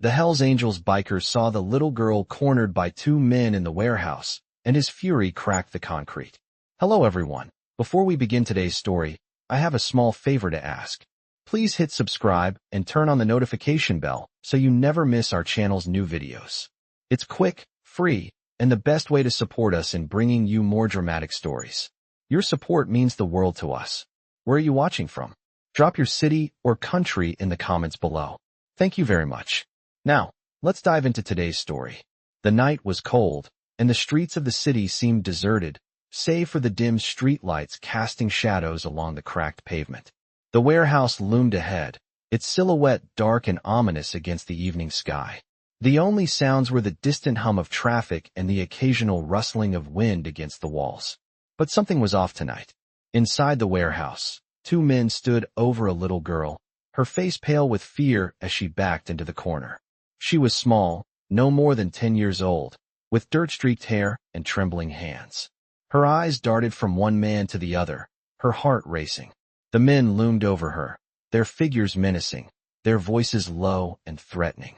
The Hells Angels biker saw the little girl cornered by two men in the warehouse, and his fury cracked the concrete. Hello everyone. Before we begin today's story, I have a small favor to ask. Please hit subscribe and turn on the notification bell so you never miss our channel's new videos. It's quick, free, and the best way to support us in bringing you more dramatic stories. Your support means the world to us. Where are you watching from? Drop your city or country in the comments below. Thank you very much. Now, let's dive into today's story. The night was cold, and the streets of the city seemed deserted, save for the dim streetlights casting shadows along the cracked pavement. The warehouse loomed ahead, its silhouette dark and ominous against the evening sky. The only sounds were the distant hum of traffic and the occasional rustling of wind against the walls. But something was off tonight. Inside the warehouse, two men stood over a little girl, her face pale with fear as she backed into the corner. She was small, no more than 10 years old, with dirt-streaked hair and trembling hands. Her eyes darted from one man to the other, her heart racing. The men loomed over her, their figures menacing, their voices low and threatening.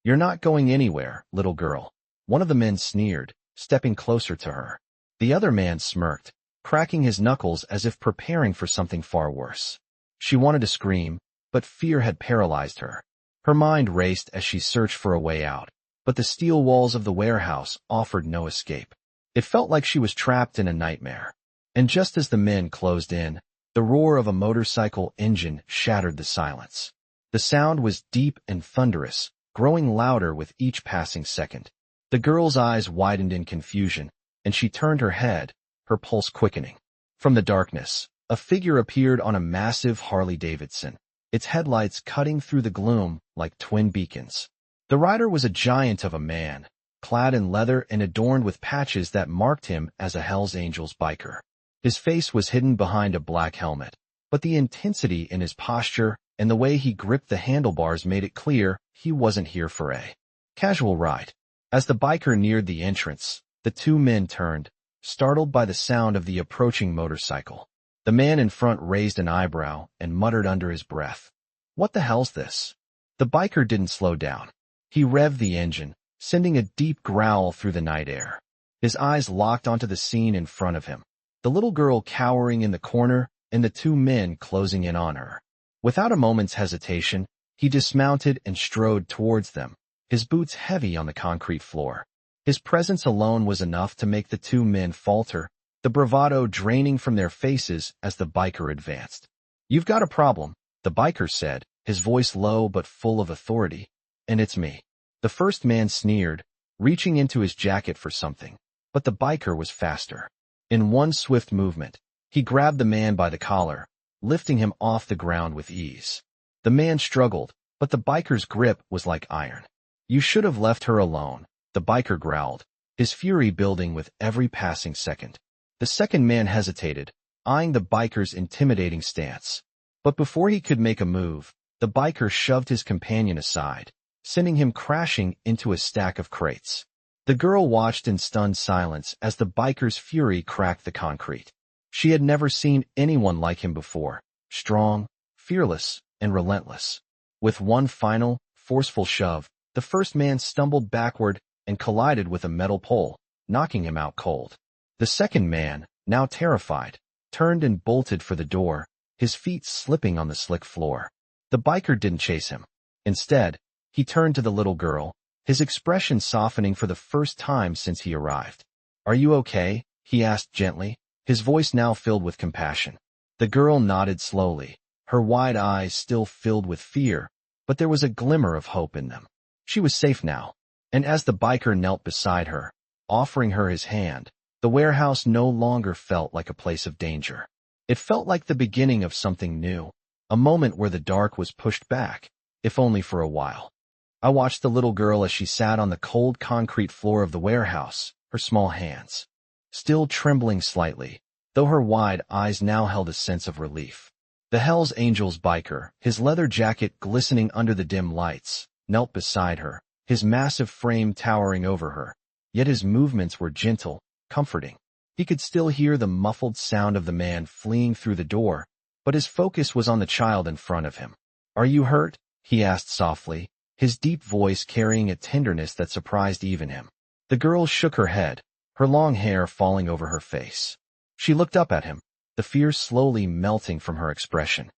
"You're not going anywhere, little girl," one of the men sneered, stepping closer to her. The other man smirked, cracking his knuckles as if preparing for something far worse. She wanted to scream, but fear had paralyzed her. Her mind raced as she searched for a way out, but the steel walls of the warehouse offered no escape. It felt like she was trapped in a nightmare. And just as the men closed in, the roar of a motorcycle engine shattered the silence. The sound was deep and thunderous, growing louder with each passing second. The girl's eyes widened in confusion, and she turned her head, her pulse quickening. From the darkness, a figure appeared on a massive Harley-Davidson, its headlights cutting through the gloom like twin beacons. The rider was a giant of a man, clad in leather and adorned with patches that marked him as a Hells Angels biker. His face was hidden behind a black helmet, but the intensity in his posture and the way he gripped the handlebars made it clear he wasn't here for a casual ride. As the biker neared the entrance, the two men turned, startled by the sound of the approaching motorcycle. The man in front raised an eyebrow and muttered under his breath, "What the hell's this?" The biker didn't slow down. He revved the engine, sending a deep growl through the night air. His eyes locked onto the scene in front of him, the little girl cowering in the corner and the two men closing in on her. Without a moment's hesitation, he dismounted and strode towards them, his boots heavy on the concrete floor. His presence alone was enough to make the two men falter, the bravado draining from their faces as the biker advanced. "You've got a problem," the biker said, his voice low but full of authority. "And it's me." The first man sneered, reaching into his jacket for something, but the biker was faster. In one swift movement, he grabbed the man by the collar, lifting him off the ground with ease. The man struggled, but the biker's grip was like iron. "You should have left her alone," the biker growled, his fury building with every passing second. The second man hesitated, eyeing the biker's intimidating stance. But before he could make a move, the biker shoved his companion aside, sending him crashing into a stack of crates. The girl watched in stunned silence as the biker's fury cracked the concrete. She had never seen anyone like him before, strong, fearless, and relentless. With one final, forceful shove, the first man stumbled backward and collided with a metal pole, knocking him out cold. The second man, now terrified, turned and bolted for the door, his feet slipping on the slick floor. The biker didn't chase him. Instead, he turned to the little girl, his expression softening for the first time since he arrived. "Are you okay?" he asked gently, his voice now filled with compassion. The girl nodded slowly, her wide eyes still filled with fear, but there was a glimmer of hope in them. She was safe now, and as the biker knelt beside her, offering her his hand, the warehouse no longer felt like a place of danger. It felt like the beginning of something new, a moment where the dark was pushed back, if only for a while. I watched the little girl as she sat on the cold concrete floor of the warehouse, her small hands still trembling slightly, though her wide eyes now held a sense of relief. The Hells Angels biker, his leather jacket glistening under the dim lights, knelt beside her, his massive frame towering over her, yet his movements were gentle, comforting. He could still hear the muffled sound of the man fleeing through the door, but his focus was on the child in front of him. "Are you hurt?" he asked softly, his deep voice carrying a tenderness that surprised even him. The girl shook her head, her long hair falling over her face. She looked up at him, the fear slowly melting from her expression.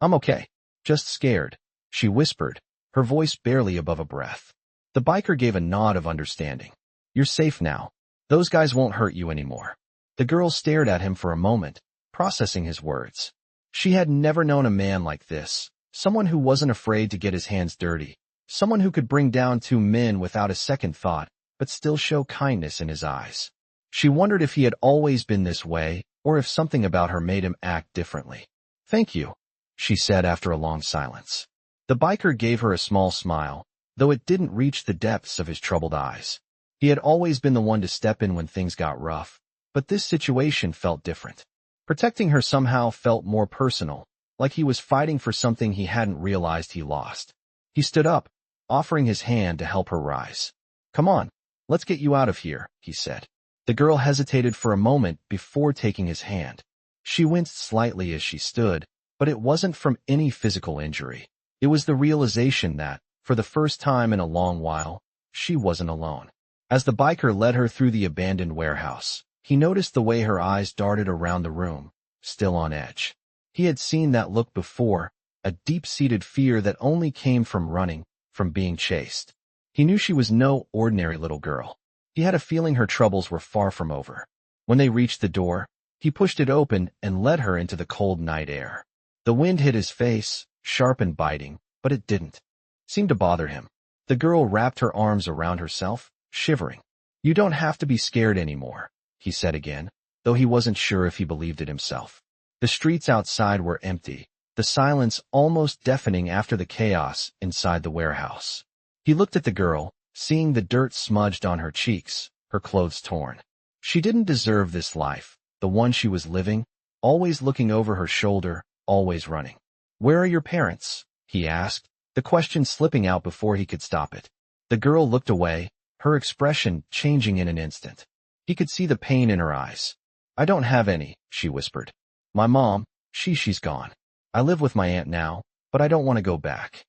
I'm okay. Just scared, she whispered, her voice barely above a breath. The biker gave a nod of understanding. You're safe now. Those guys won't hurt you anymore. The girl stared at him for a moment, processing his words. She had never known a man like this, someone who wasn't afraid to get his hands dirty, someone who could bring down two men without a second thought, but still show kindness in his eyes. She wondered if he had always been this way, or if something about her made him act differently. Thank you, she said after a long silence. The biker gave her a small smile, though it didn't reach the depths of his troubled eyes. He had always been the one to step in when things got rough, but this situation felt different. Protecting her somehow felt more personal, like he was fighting for something he hadn't realized he lost. He stood up, offering his hand to help her rise. Come on, let's get you out of here, he said. The girl hesitated for a moment before taking his hand. She winced slightly as she stood, but it wasn't from any physical injury. It was the realization that, for the first time in a long while, she wasn't alone. As the biker led her through the abandoned warehouse, he noticed the way her eyes darted around the room, still on edge. He had seen that look before, a deep-seated fear that only came from running, from being chased. He knew she was no ordinary little girl. He had a feeling her troubles were far from over. When they reached the door, he pushed it open and led her into the cold night air. The wind hit his face, sharp and biting, but it didn't seem to bother him. The girl wrapped her arms around herself, shivering. You don't have to be scared anymore, he said again, though he wasn't sure if he believed it himself. The streets outside were empty, the silence almost deafening after the chaos inside the warehouse. He looked at the girl, seeing the dirt smudged on her cheeks, her clothes torn. She didn't deserve this life, the one she was living, always looking over her shoulder, always running. Where are your parents? He asked, the question slipping out before he could stop it. The girl looked away, her expression changing in an instant. He could see the pain in her eyes. I don't have any, she whispered. My mom, she's gone. I live with my aunt now, but I don't want to go back.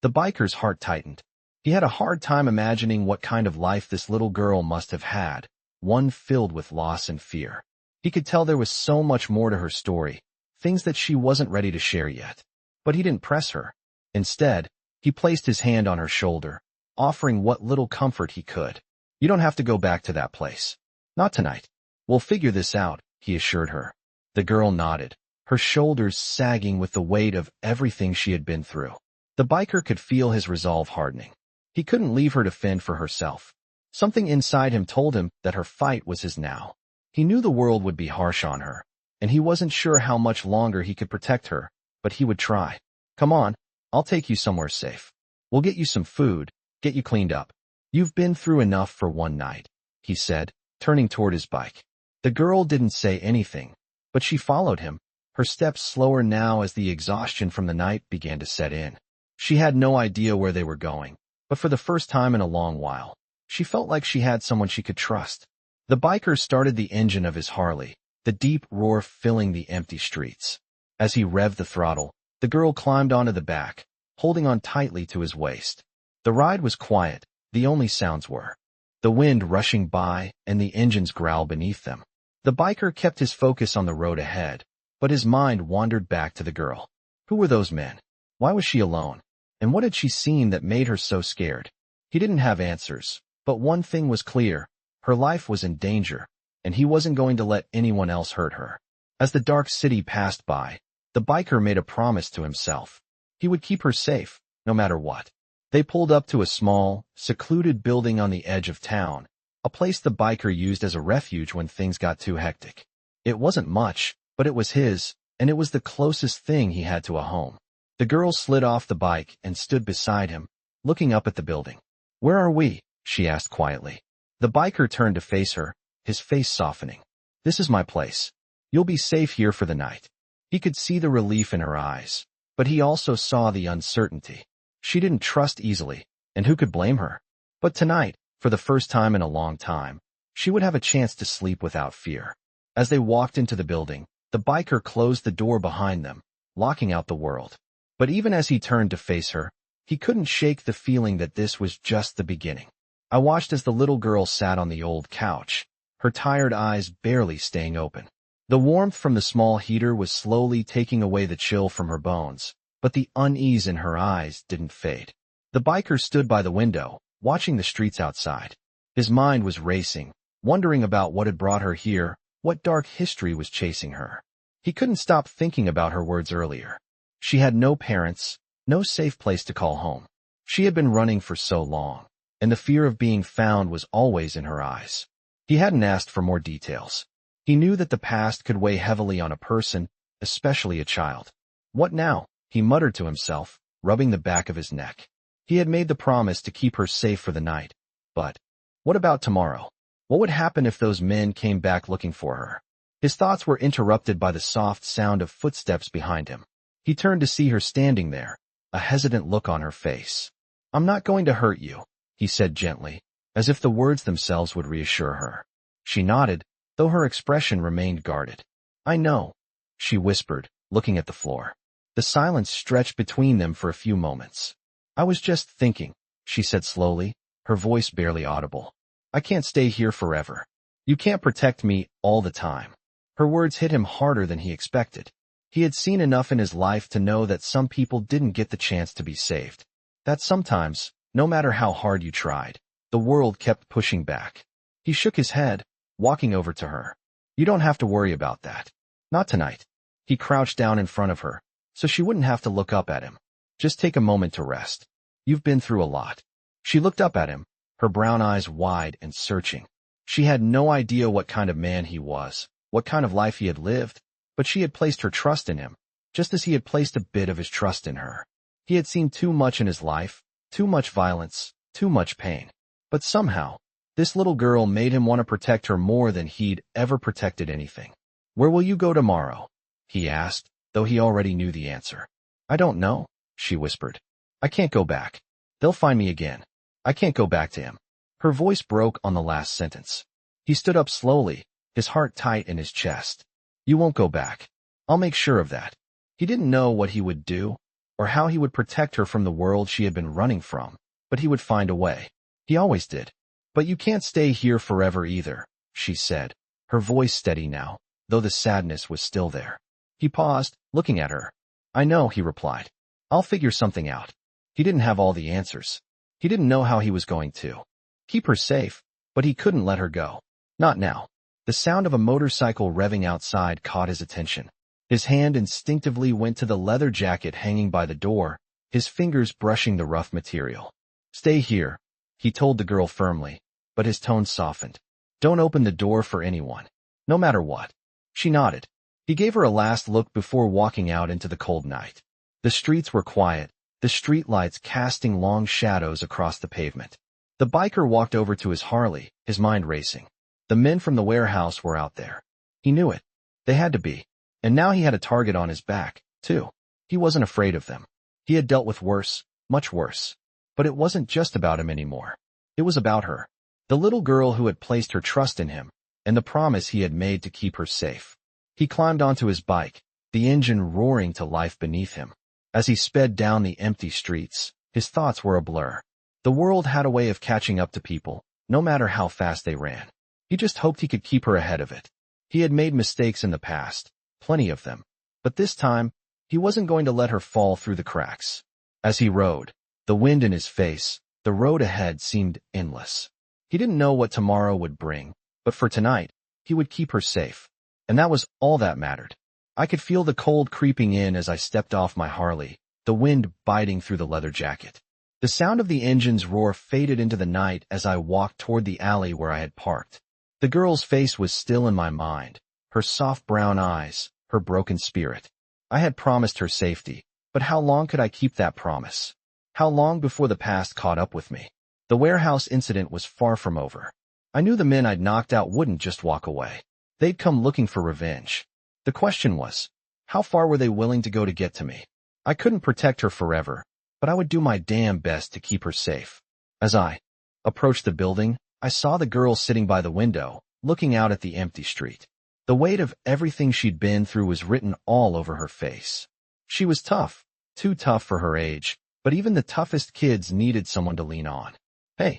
The biker's heart tightened. He had a hard time imagining what kind of life this little girl must have had, one filled with loss and fear. He could tell there was so much more to her story, things that she wasn't ready to share yet. But he didn't press her. Instead, he placed his hand on her shoulder, offering what little comfort he could. You don't have to go back to that place. Not tonight. We'll figure this out, he assured her. The girl nodded, her shoulders sagging with the weight of everything she had been through. The biker could feel his resolve hardening. He couldn't leave her to fend for herself. Something inside him told him that her fight was his now. He knew the world would be harsh on her, and he wasn't sure how much longer he could protect her, but he would try. Come on, I'll take you somewhere safe. We'll get you some food, get you cleaned up. You've been through enough for one night, he said, turning toward his bike. The girl didn't say anything, but she followed him, her steps slower now as the exhaustion from the night began to set in. She had no idea where they were going, but for the first time in a long while, she felt like she had someone she could trust. The biker started the engine of his Harley, the deep roar filling the empty streets. As he revved the throttle, the girl climbed onto the back, holding on tightly to his waist. The ride was quiet, the only sounds were the wind rushing by and the engine's growl beneath them. The biker kept his focus on the road ahead, but his mind wandered back to the girl. Who were those men? Why was she alone? And what had she seen that made her so scared? He didn't have answers, but one thing was clear. Her life was in danger, and he wasn't going to let anyone else hurt her. As the dark city passed by, the biker made a promise to himself. He would keep her safe, no matter what. They pulled up to a small, secluded building on the edge of town, a place the biker used as a refuge when things got too hectic. It wasn't much, but it was his, and it was the closest thing he had to a home. The girl slid off the bike and stood beside him, looking up at the building. Where are we? She asked quietly. The biker turned to face her, his face softening. This is my place. You'll be safe here for the night. He could see the relief in her eyes, but he also saw the uncertainty. She didn't trust easily, and who could blame her? But tonight, for the first time in a long time, she would have a chance to sleep without fear. As they walked into the building, the biker closed the door behind them, locking out the world. But even as he turned to face her, He couldn't shake the feeling that this was just the beginning. I watched as the little girl sat on the old couch, her tired eyes barely staying open. The warmth from the small heater was slowly taking away the chill from her bones, but the unease in her eyes didn't fade. The biker stood by the window, watching the streets outside. His mind was racing, wondering about what had brought her here, what dark history was chasing her. He couldn't stop thinking about her words earlier. She had no parents, no safe place to call home. She had been running for so long, and the fear of being found was always in her eyes. He hadn't asked for more details. He knew that the past could weigh heavily on a person, especially a child. What now? He muttered to himself, rubbing the back of his neck. He had made the promise to keep her safe for the night. But what about tomorrow? What would happen if those men came back looking for her? His thoughts were interrupted by the soft sound of footsteps behind him. He turned to see her standing there, a hesitant look on her face. "I'm not going to hurt you," he said gently, as if the words themselves would reassure her. She nodded, though her expression remained guarded. "I know," she whispered, looking at the floor. The silence stretched between them for a few moments. "I was just thinking," she said slowly, her voice barely audible. "I can't stay here forever. You can't protect me all the time." Her words hit him harder than he expected. He had seen enough in his life to know that some people didn't get the chance to be saved. That sometimes, no matter how hard you tried, the world kept pushing back. He shook his head, walking over to her. "You don't have to worry about that. Not tonight." He crouched down in front of her, so she wouldn't have to look up at him. "Just take a moment to rest. You've been through a lot." She looked up at him, her brown eyes wide and searching. She had no idea what kind of man he was, what kind of life he had lived, but she had placed her trust in him, just as he had placed a bit of his trust in her. He had seen too much in his life, too much violence, too much pain. But somehow, this little girl made him want to protect her more than he'd ever protected anything. "Where will you go tomorrow?" he asked, though he already knew the answer. "I don't know," she whispered. "I can't go back. They'll find me again. I can't go back to him." Her voice broke on the last sentence. He stood up slowly, his heart tight in his chest. "You won't go back. I'll make sure of that." He didn't know what he would do, or how he would protect her from the world she had been running from, but he would find a way. He always did. "But you can't stay here forever either," she said, her voice steady now, though the sadness was still there. He paused, looking at her. "I know," he replied. "I'll figure something out." He didn't have all the answers. He didn't know how he was going to keep her safe, but he couldn't let her go. Not now. The sound of a motorcycle revving outside caught his attention. His hand instinctively went to the leather jacket hanging by the door, his fingers brushing the rough material. "Stay here," he told the girl firmly, but his tone softened. "Don't open the door for anyone, no matter what." She nodded. He gave her a last look before walking out into the cold night. The streets were quiet, the streetlights casting long shadows across the pavement. The biker walked over to his Harley, his mind racing. The men from the warehouse were out there. He knew it. They had to be. And now he had a target on his back, too. He wasn't afraid of them. He had dealt with worse, much worse. But it wasn't just about him anymore. It was about her. The little girl who had placed her trust in him, and the promise he had made to keep her safe. He climbed onto his bike, the engine roaring to life beneath him. As he sped down the empty streets, his thoughts were a blur. The world had a way of catching up to people, no matter how fast they ran. He just hoped he could keep her ahead of it. He had made mistakes in the past, plenty of them. But this time, he wasn't going to let her fall through the cracks. As he rode, the wind in his face, the road ahead seemed endless. He didn't know what tomorrow would bring, but for tonight, he would keep her safe. And that was all that mattered. I could feel the cold creeping in as I stepped off my Harley, the wind biting through the leather jacket. The sound of the engine's roar faded into the night as I walked toward the alley where I had parked. The girl's face was still in my mind, her soft brown eyes, her broken spirit. I had promised her safety, but how long could I keep that promise? How long before the past caught up with me? The warehouse incident was far from over. I knew the men I'd knocked out wouldn't just walk away. They'd come looking for revenge. The question was, how far were they willing to go to get to me? I couldn't protect her forever, but I would do my damn best to keep her safe. As I approached the building, I saw the girl sitting by the window, looking out at the empty street. The weight of everything she'd been through was written all over her face. She was tough, too tough for her age, but even the toughest kids needed someone to lean on. "Hey,"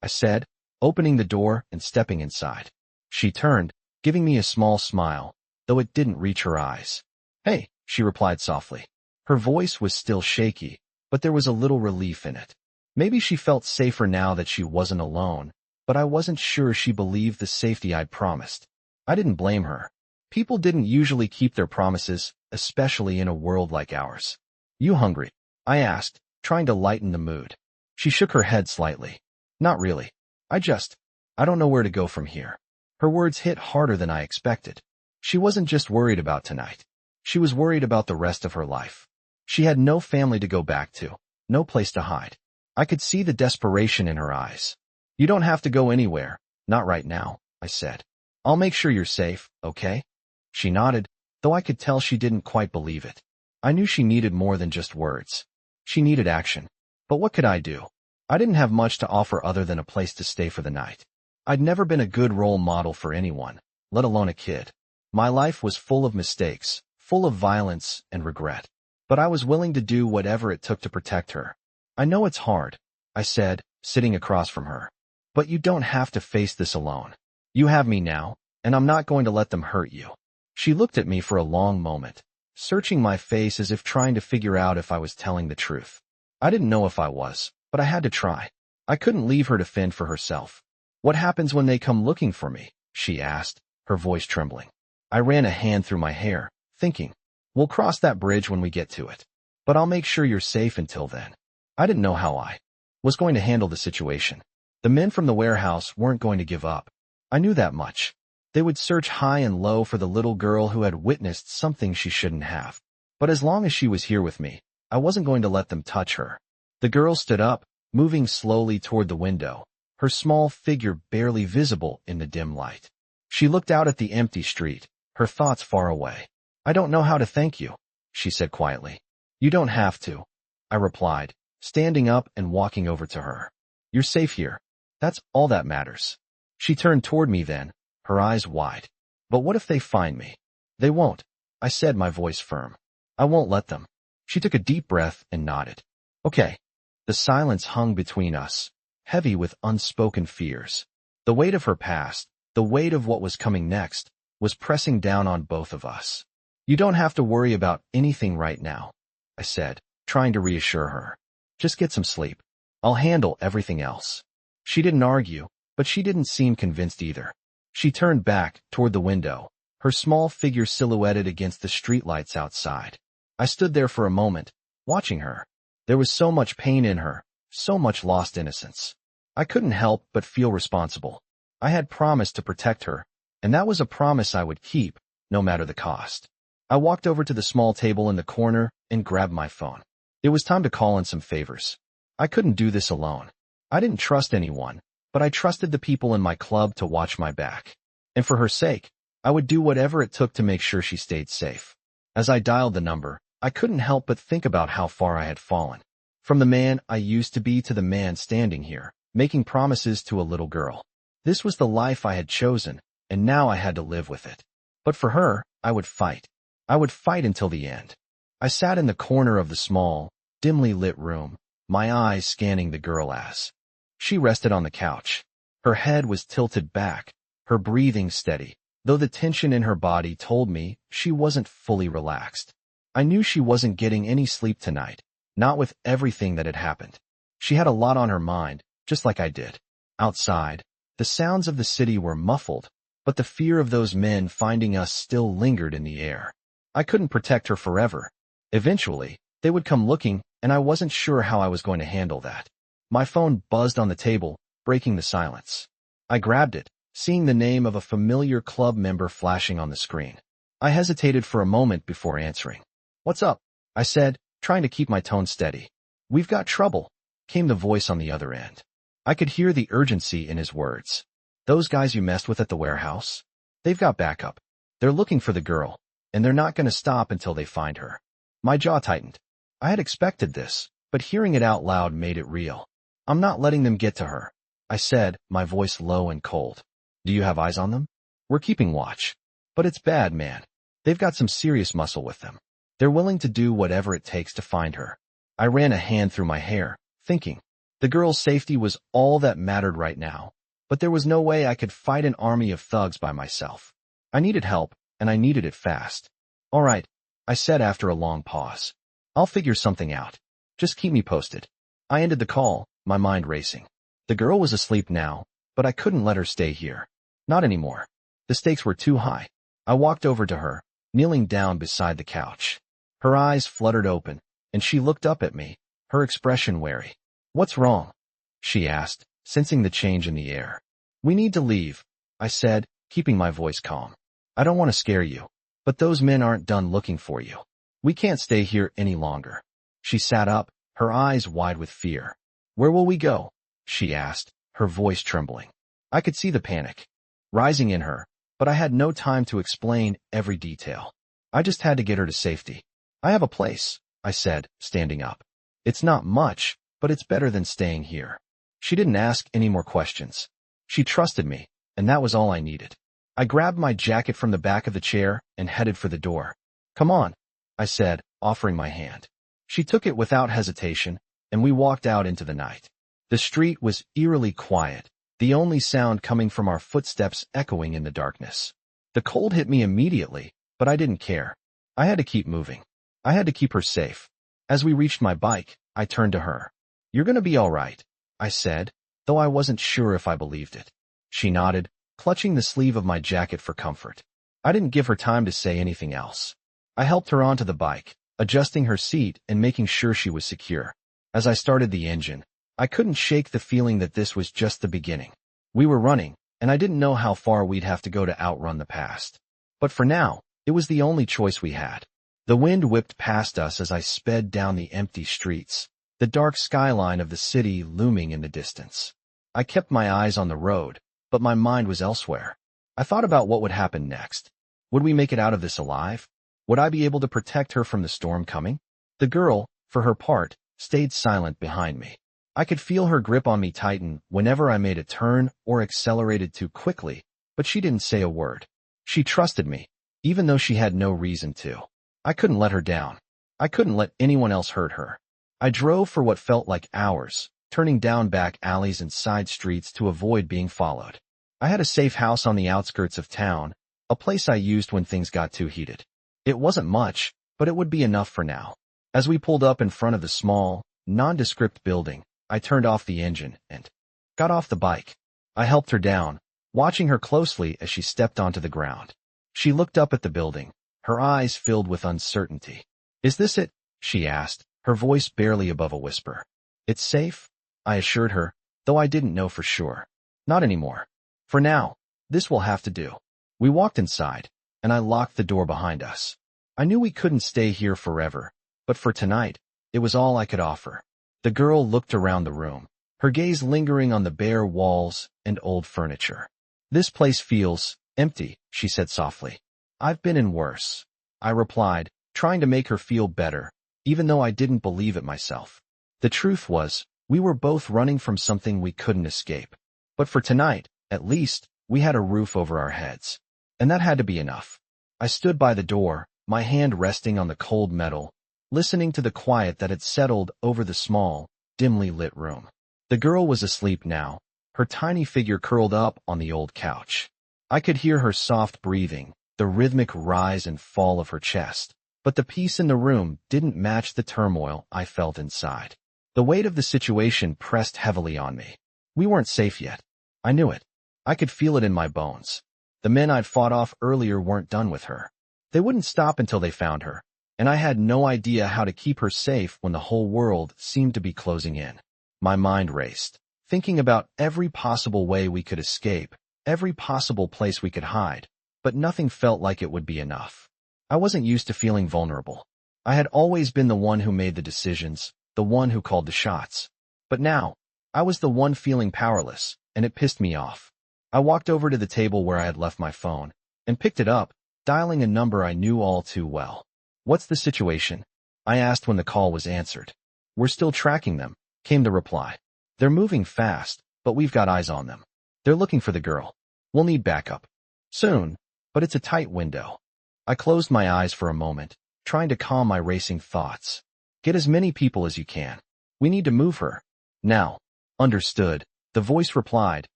I said, opening the door and stepping inside. She turned, giving me a small smile, though it didn't reach her eyes. "Hey," she replied softly. Her voice was still shaky, but there was a little relief in it. Maybe she felt safer now that she wasn't alone, but I wasn't sure she believed the safety I'd promised. I didn't blame her. People didn't usually keep their promises, especially in a world like ours. "You hungry?" I asked, trying to lighten the mood. She shook her head slightly. "Not really. I don't know where to go from here." Her words hit harder than I expected. She wasn't just worried about tonight. She was worried about the rest of her life. She had no family to go back to, no place to hide. I could see the desperation in her eyes. "You don't have to go anywhere, not right now," I said. "I'll make sure you're safe, okay?" She nodded, though I could tell she didn't quite believe it. I knew she needed more than just words. She needed action. But what could I do? I didn't have much to offer other than a place to stay for the night. I'd never been a good role model for anyone, let alone a kid. My life was full of mistakes, full of violence and regret. But I was willing to do whatever it took to protect her. "I know it's hard," I said, sitting across from her. "But you don't have to face this alone. You have me now, and I'm not going to let them hurt you." She looked at me for a long moment, searching my face as if trying to figure out if I was telling the truth. I didn't know if I was, but I had to try. I couldn't leave her to fend for herself. "What happens when they come looking for me?" she asked, her voice trembling. I ran a hand through my hair, thinking, "We'll cross that bridge when we get to it. But I'll make sure you're safe until then." I didn't know how I was going to handle the situation. The men from the warehouse weren't going to give up. I knew that much. They would search high and low for the little girl who had witnessed something she shouldn't have. But as long as she was here with me, I wasn't going to let them touch her. The girl stood up, moving slowly toward the window, her small figure barely visible in the dim light. She looked out at the empty street, her thoughts far away. "I don't know how to thank you," she said quietly. "You don't have to," I replied, standing up and walking over to her. "You're safe here. That's all that matters." She turned toward me then, her eyes wide. "But what if they find me?" "They won't," I said, my voice firm. "I won't let them." She took a deep breath and nodded. "Okay." The silence hung between us, heavy with unspoken fears. The weight of her past, the weight of what was coming next, was pressing down on both of us. "You don't have to worry about anything right now," I said, trying to reassure her. "Just get some sleep. I'll handle everything else." She didn't argue, but she didn't seem convinced either. She turned back toward the window, her small figure silhouetted against the streetlights outside. I stood there for a moment, watching her. There was so much pain in her, so much lost innocence. I couldn't help but feel responsible. I had promised to protect her, and that was a promise I would keep, no matter the cost. I walked over to the small table in the corner and grabbed my phone. It was time to call in some favors. I couldn't do this alone. I didn't trust anyone, but I trusted the people in my club to watch my back. And for her sake, I would do whatever it took to make sure she stayed safe. As I dialed the number, I couldn't help but think about how far I had fallen. From the man I used to be to the man standing here, making promises to a little girl. This was the life I had chosen, and now I had to live with it. But for her, I would fight. I would fight until the end. I sat in the corner of the small, dimly lit room, my eyes scanning the girl as she rested on the couch. Her head was tilted back, her breathing steady, though the tension in her body told me she wasn't fully relaxed. I knew she wasn't getting any sleep tonight, not with everything that had happened. She had a lot on her mind, just like I did. Outside, the sounds of the city were muffled, but the fear of those men finding us still lingered in the air. I couldn't protect her forever. Eventually, they would come looking, and I wasn't sure how I was going to handle that. My phone buzzed on the table, breaking the silence. I grabbed it, seeing the name of a familiar club member flashing on the screen. I hesitated for a moment before answering. "What's up?" I said, trying to keep my tone steady. "We've got trouble," came the voice on the other end. I could hear the urgency in his words. "Those guys you messed with at the warehouse? They've got backup. They're looking for the girl, and they're not going to stop until they find her." My jaw tightened. I had expected this, but hearing it out loud made it real. "I'm not letting them get to her," I said, my voice low and cold. "Do you have eyes on them?" "We're keeping watch. But it's bad, man. They've got some serious muscle with them. They're willing to do whatever it takes to find her." I ran a hand through my hair, thinking. The girl's safety was all that mattered right now, but there was no way I could fight an army of thugs by myself. I needed help, and I needed it fast. All right, I said after a long pause. I'll figure something out. Just keep me posted. I ended the call, my mind racing. The girl was asleep now, but I couldn't let her stay here. Not anymore. The stakes were too high. I walked over to her, kneeling down beside the couch. Her eyes fluttered open, and she looked up at me, her expression wary. "What's wrong?" she asked, sensing the change in the air. "We need to leave," I said, keeping my voice calm. "I don't want to scare you, but those men aren't done looking for you. We can't stay here any longer." She sat up, her eyes wide with fear. "Where will we go?" she asked, her voice trembling. I could see the panic rising in her, but I had no time to explain every detail. I just had to get her to safety. "I have a place," I said, standing up. "It's not much, but it's better than staying here." She didn't ask any more questions. She trusted me, and that was all I needed. I grabbed my jacket from the back of the chair and headed for the door. "Come on," I said, offering my hand. She took it without hesitation, and we walked out into the night. The street was eerily quiet, the only sound coming from our footsteps echoing in the darkness. The cold hit me immediately, but I didn't care. I had to keep moving. I had to keep her safe. As we reached my bike, I turned to her. "You're gonna be all right," I said, though I wasn't sure if I believed it. She nodded, clutching the sleeve of my jacket for comfort. I didn't give her time to say anything else. I helped her onto the bike, adjusting her seat and making sure she was secure. As I started the engine, I couldn't shake the feeling that this was just the beginning. We were running, and I didn't know how far we'd have to go to outrun the past. But for now, it was the only choice we had. The wind whipped past us as I sped down the empty streets, the dark skyline of the city looming in the distance. I kept my eyes on the road, but my mind was elsewhere. I thought about what would happen next. Would we make it out of this alive? Would I be able to protect her from the storm coming? The girl, for her part, stayed silent behind me. I could feel her grip on me tighten whenever I made a turn or accelerated too quickly, but she didn't say a word. She trusted me, even though she had no reason to. I couldn't let her down. I couldn't let anyone else hurt her. I drove for what felt like hours, turning down back alleys and side streets to avoid being followed. I had a safe house on the outskirts of town, a place I used when things got too heated. It wasn't much, but it would be enough for now. As we pulled up in front of the small, nondescript building, I turned off the engine and got off the bike. I helped her down, watching her closely as she stepped onto the ground. She looked up at the building, her eyes filled with uncertainty. "Is this it?" she asked, her voice barely above a whisper. "It's safe," I assured her, though I didn't know for sure. "Not anymore. For now, this will have to do." We walked inside, and I locked the door behind us. I knew we couldn't stay here forever, but for tonight, it was all I could offer. The girl looked around the room, her gaze lingering on the bare walls and old furniture. "This place feels empty," she said softly. "I've been in worse," I replied, trying to make her feel better, even though I didn't believe it myself. The truth was, we were both running from something we couldn't escape. But for tonight, at least, we had a roof over our heads. And that had to be enough. I stood by the door, my hand resting on the cold metal, listening to the quiet that had settled over the small, dimly lit room. The girl was asleep now, her tiny figure curled up on the old couch. I could hear her soft breathing, the rhythmic rise and fall of her chest, but the peace in the room didn't match the turmoil I felt inside. The weight of the situation pressed heavily on me. We weren't safe yet. I knew it. I could feel it in my bones. The men I'd fought off earlier weren't done with her. They wouldn't stop until they found her, and I had no idea how to keep her safe when the whole world seemed to be closing in. My mind raced, thinking about every possible way we could escape, every possible place we could hide, but nothing felt like it would be enough. I wasn't used to feeling vulnerable. I had always been the one who made the decisions, the one who called the shots. But now, I was the one feeling powerless, and it pissed me off. I walked over to the table where I had left my phone, and picked it up, dialing a number I knew all too well. "What's the situation?" I asked when the call was answered. "We're still tracking them," came the reply. "They're moving fast, but we've got eyes on them. They're looking for the girl. We'll need backup. Soon, but it's a tight window." I closed my eyes for a moment, trying to calm my racing thoughts. Get as many people as you can. We need to move her. Now. Understood, the voice replied,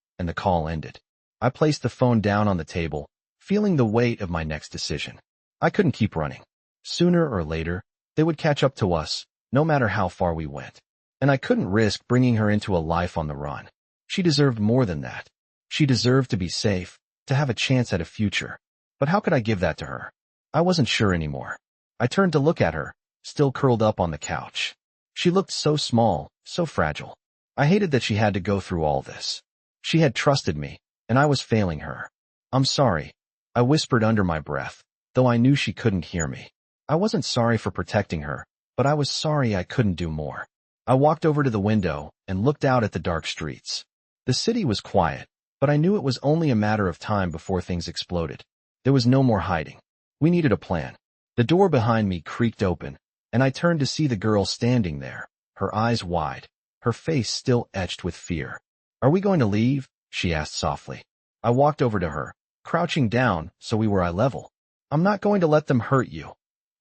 and the call ended. I placed the phone down on the table, feeling the weight of my next decision. I couldn't keep running. Sooner or later, they would catch up to us, no matter how far we went. And I couldn't risk bringing her into a life on the run. She deserved more than that. She deserved to be safe, to have a chance at a future. But how could I give that to her? I wasn't sure anymore. I turned to look at her, still curled up on the couch. She looked so small, so fragile. I hated that she had to go through all this. She had trusted me, and I was failing her. I'm sorry, I whispered under my breath, though I knew she couldn't hear me. I wasn't sorry for protecting her, but I was sorry I couldn't do more. I walked over to the window and looked out at the dark streets. The city was quiet, but I knew it was only a matter of time before things exploded. There was no more hiding. We needed a plan. The door behind me creaked open, and I turned to see the girl standing there, her eyes wide, her face still etched with fear. Are we going to leave? She asked softly. I walked over to her, crouching down so we were eye level. I'm not going to let them hurt you,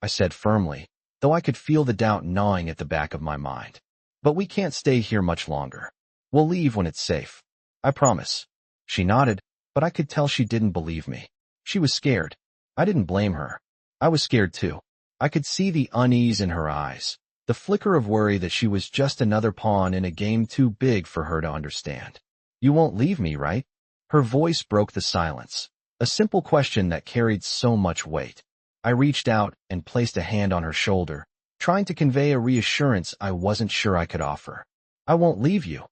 I said firmly, though I could feel the doubt gnawing at the back of my mind. But we can't stay here much longer. We'll leave when it's safe. I promise. She nodded, but I could tell she didn't believe me. She was scared. I didn't blame her. I was scared too. I could see the unease in her eyes, the flicker of worry that she was just another pawn in a game too big for her to understand. You won't leave me, right? Her voice broke the silence, a simple question that carried so much weight. I reached out and placed a hand on her shoulder, trying to convey a reassurance I wasn't sure I could offer. I won't leave you,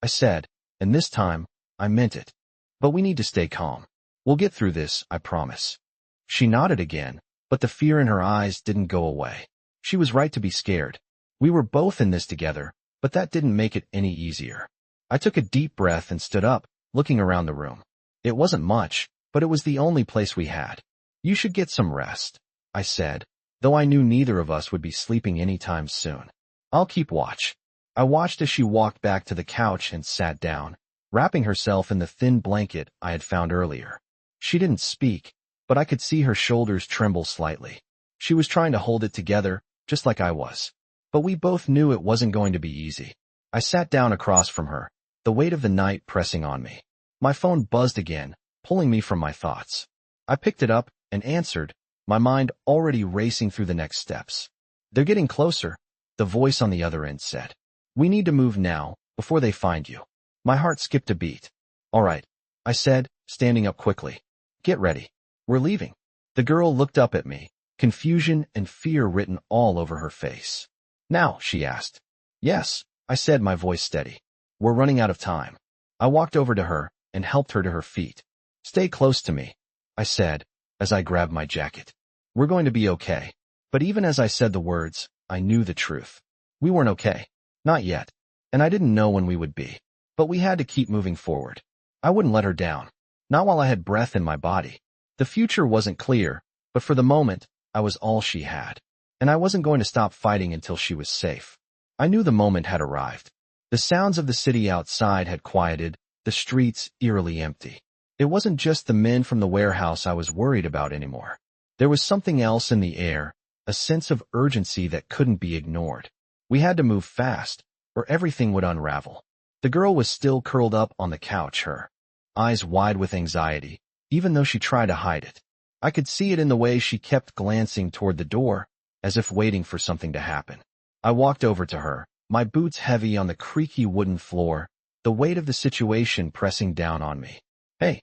I said, and this time, I meant it. But we need to stay calm. We'll get through this, I promise. She nodded again, but the fear in her eyes didn't go away. She was right to be scared. We were both in this together, but that didn't make it any easier. I took a deep breath and stood up, looking around the room. It wasn't much, but it was the only place we had. You should get some rest, I said, though I knew neither of us would be sleeping anytime soon. I'll keep watch. I watched as she walked back to the couch and sat down, wrapping herself in the thin blanket I had found earlier. She didn't speak, but I could see her shoulders tremble slightly. She was trying to hold it together, just like I was. But we both knew it wasn't going to be easy. I sat down across from her, the weight of the night pressing on me. My phone buzzed again, pulling me from my thoughts. I picked it up and answered, my mind already racing through the next steps. They're getting closer, the voice on the other end said. We need to move now, before they find you. My heart skipped a beat. All right, I said, standing up quickly. Get ready. We're leaving. The girl looked up at me, confusion and fear written all over her face. Now, she asked. Yes, I said, my voice steady. We're running out of time. I walked over to her and helped her to her feet. Stay close to me, I said, as I grabbed my jacket. We're going to be okay. But even as I said the words, I knew the truth. We weren't okay. Not yet. And I didn't know when we would be. But we had to keep moving forward. I wouldn't let her down. Not while I had breath in my body. The future wasn't clear, but for the moment, I was all she had. And I wasn't going to stop fighting until she was safe. I knew the moment had arrived. The sounds of the city outside had quieted, the streets eerily empty. It wasn't just the men from the warehouse I was worried about anymore. There was something else in the air, a sense of urgency that couldn't be ignored. We had to move fast, or everything would unravel. The girl was still curled up on the couch, her eyes wide with anxiety, even though she tried to hide it. I could see it in the way she kept glancing toward the door, as if waiting for something to happen. I walked over to her, my boots heavy on the creaky wooden floor, the weight of the situation pressing down on me. Hey,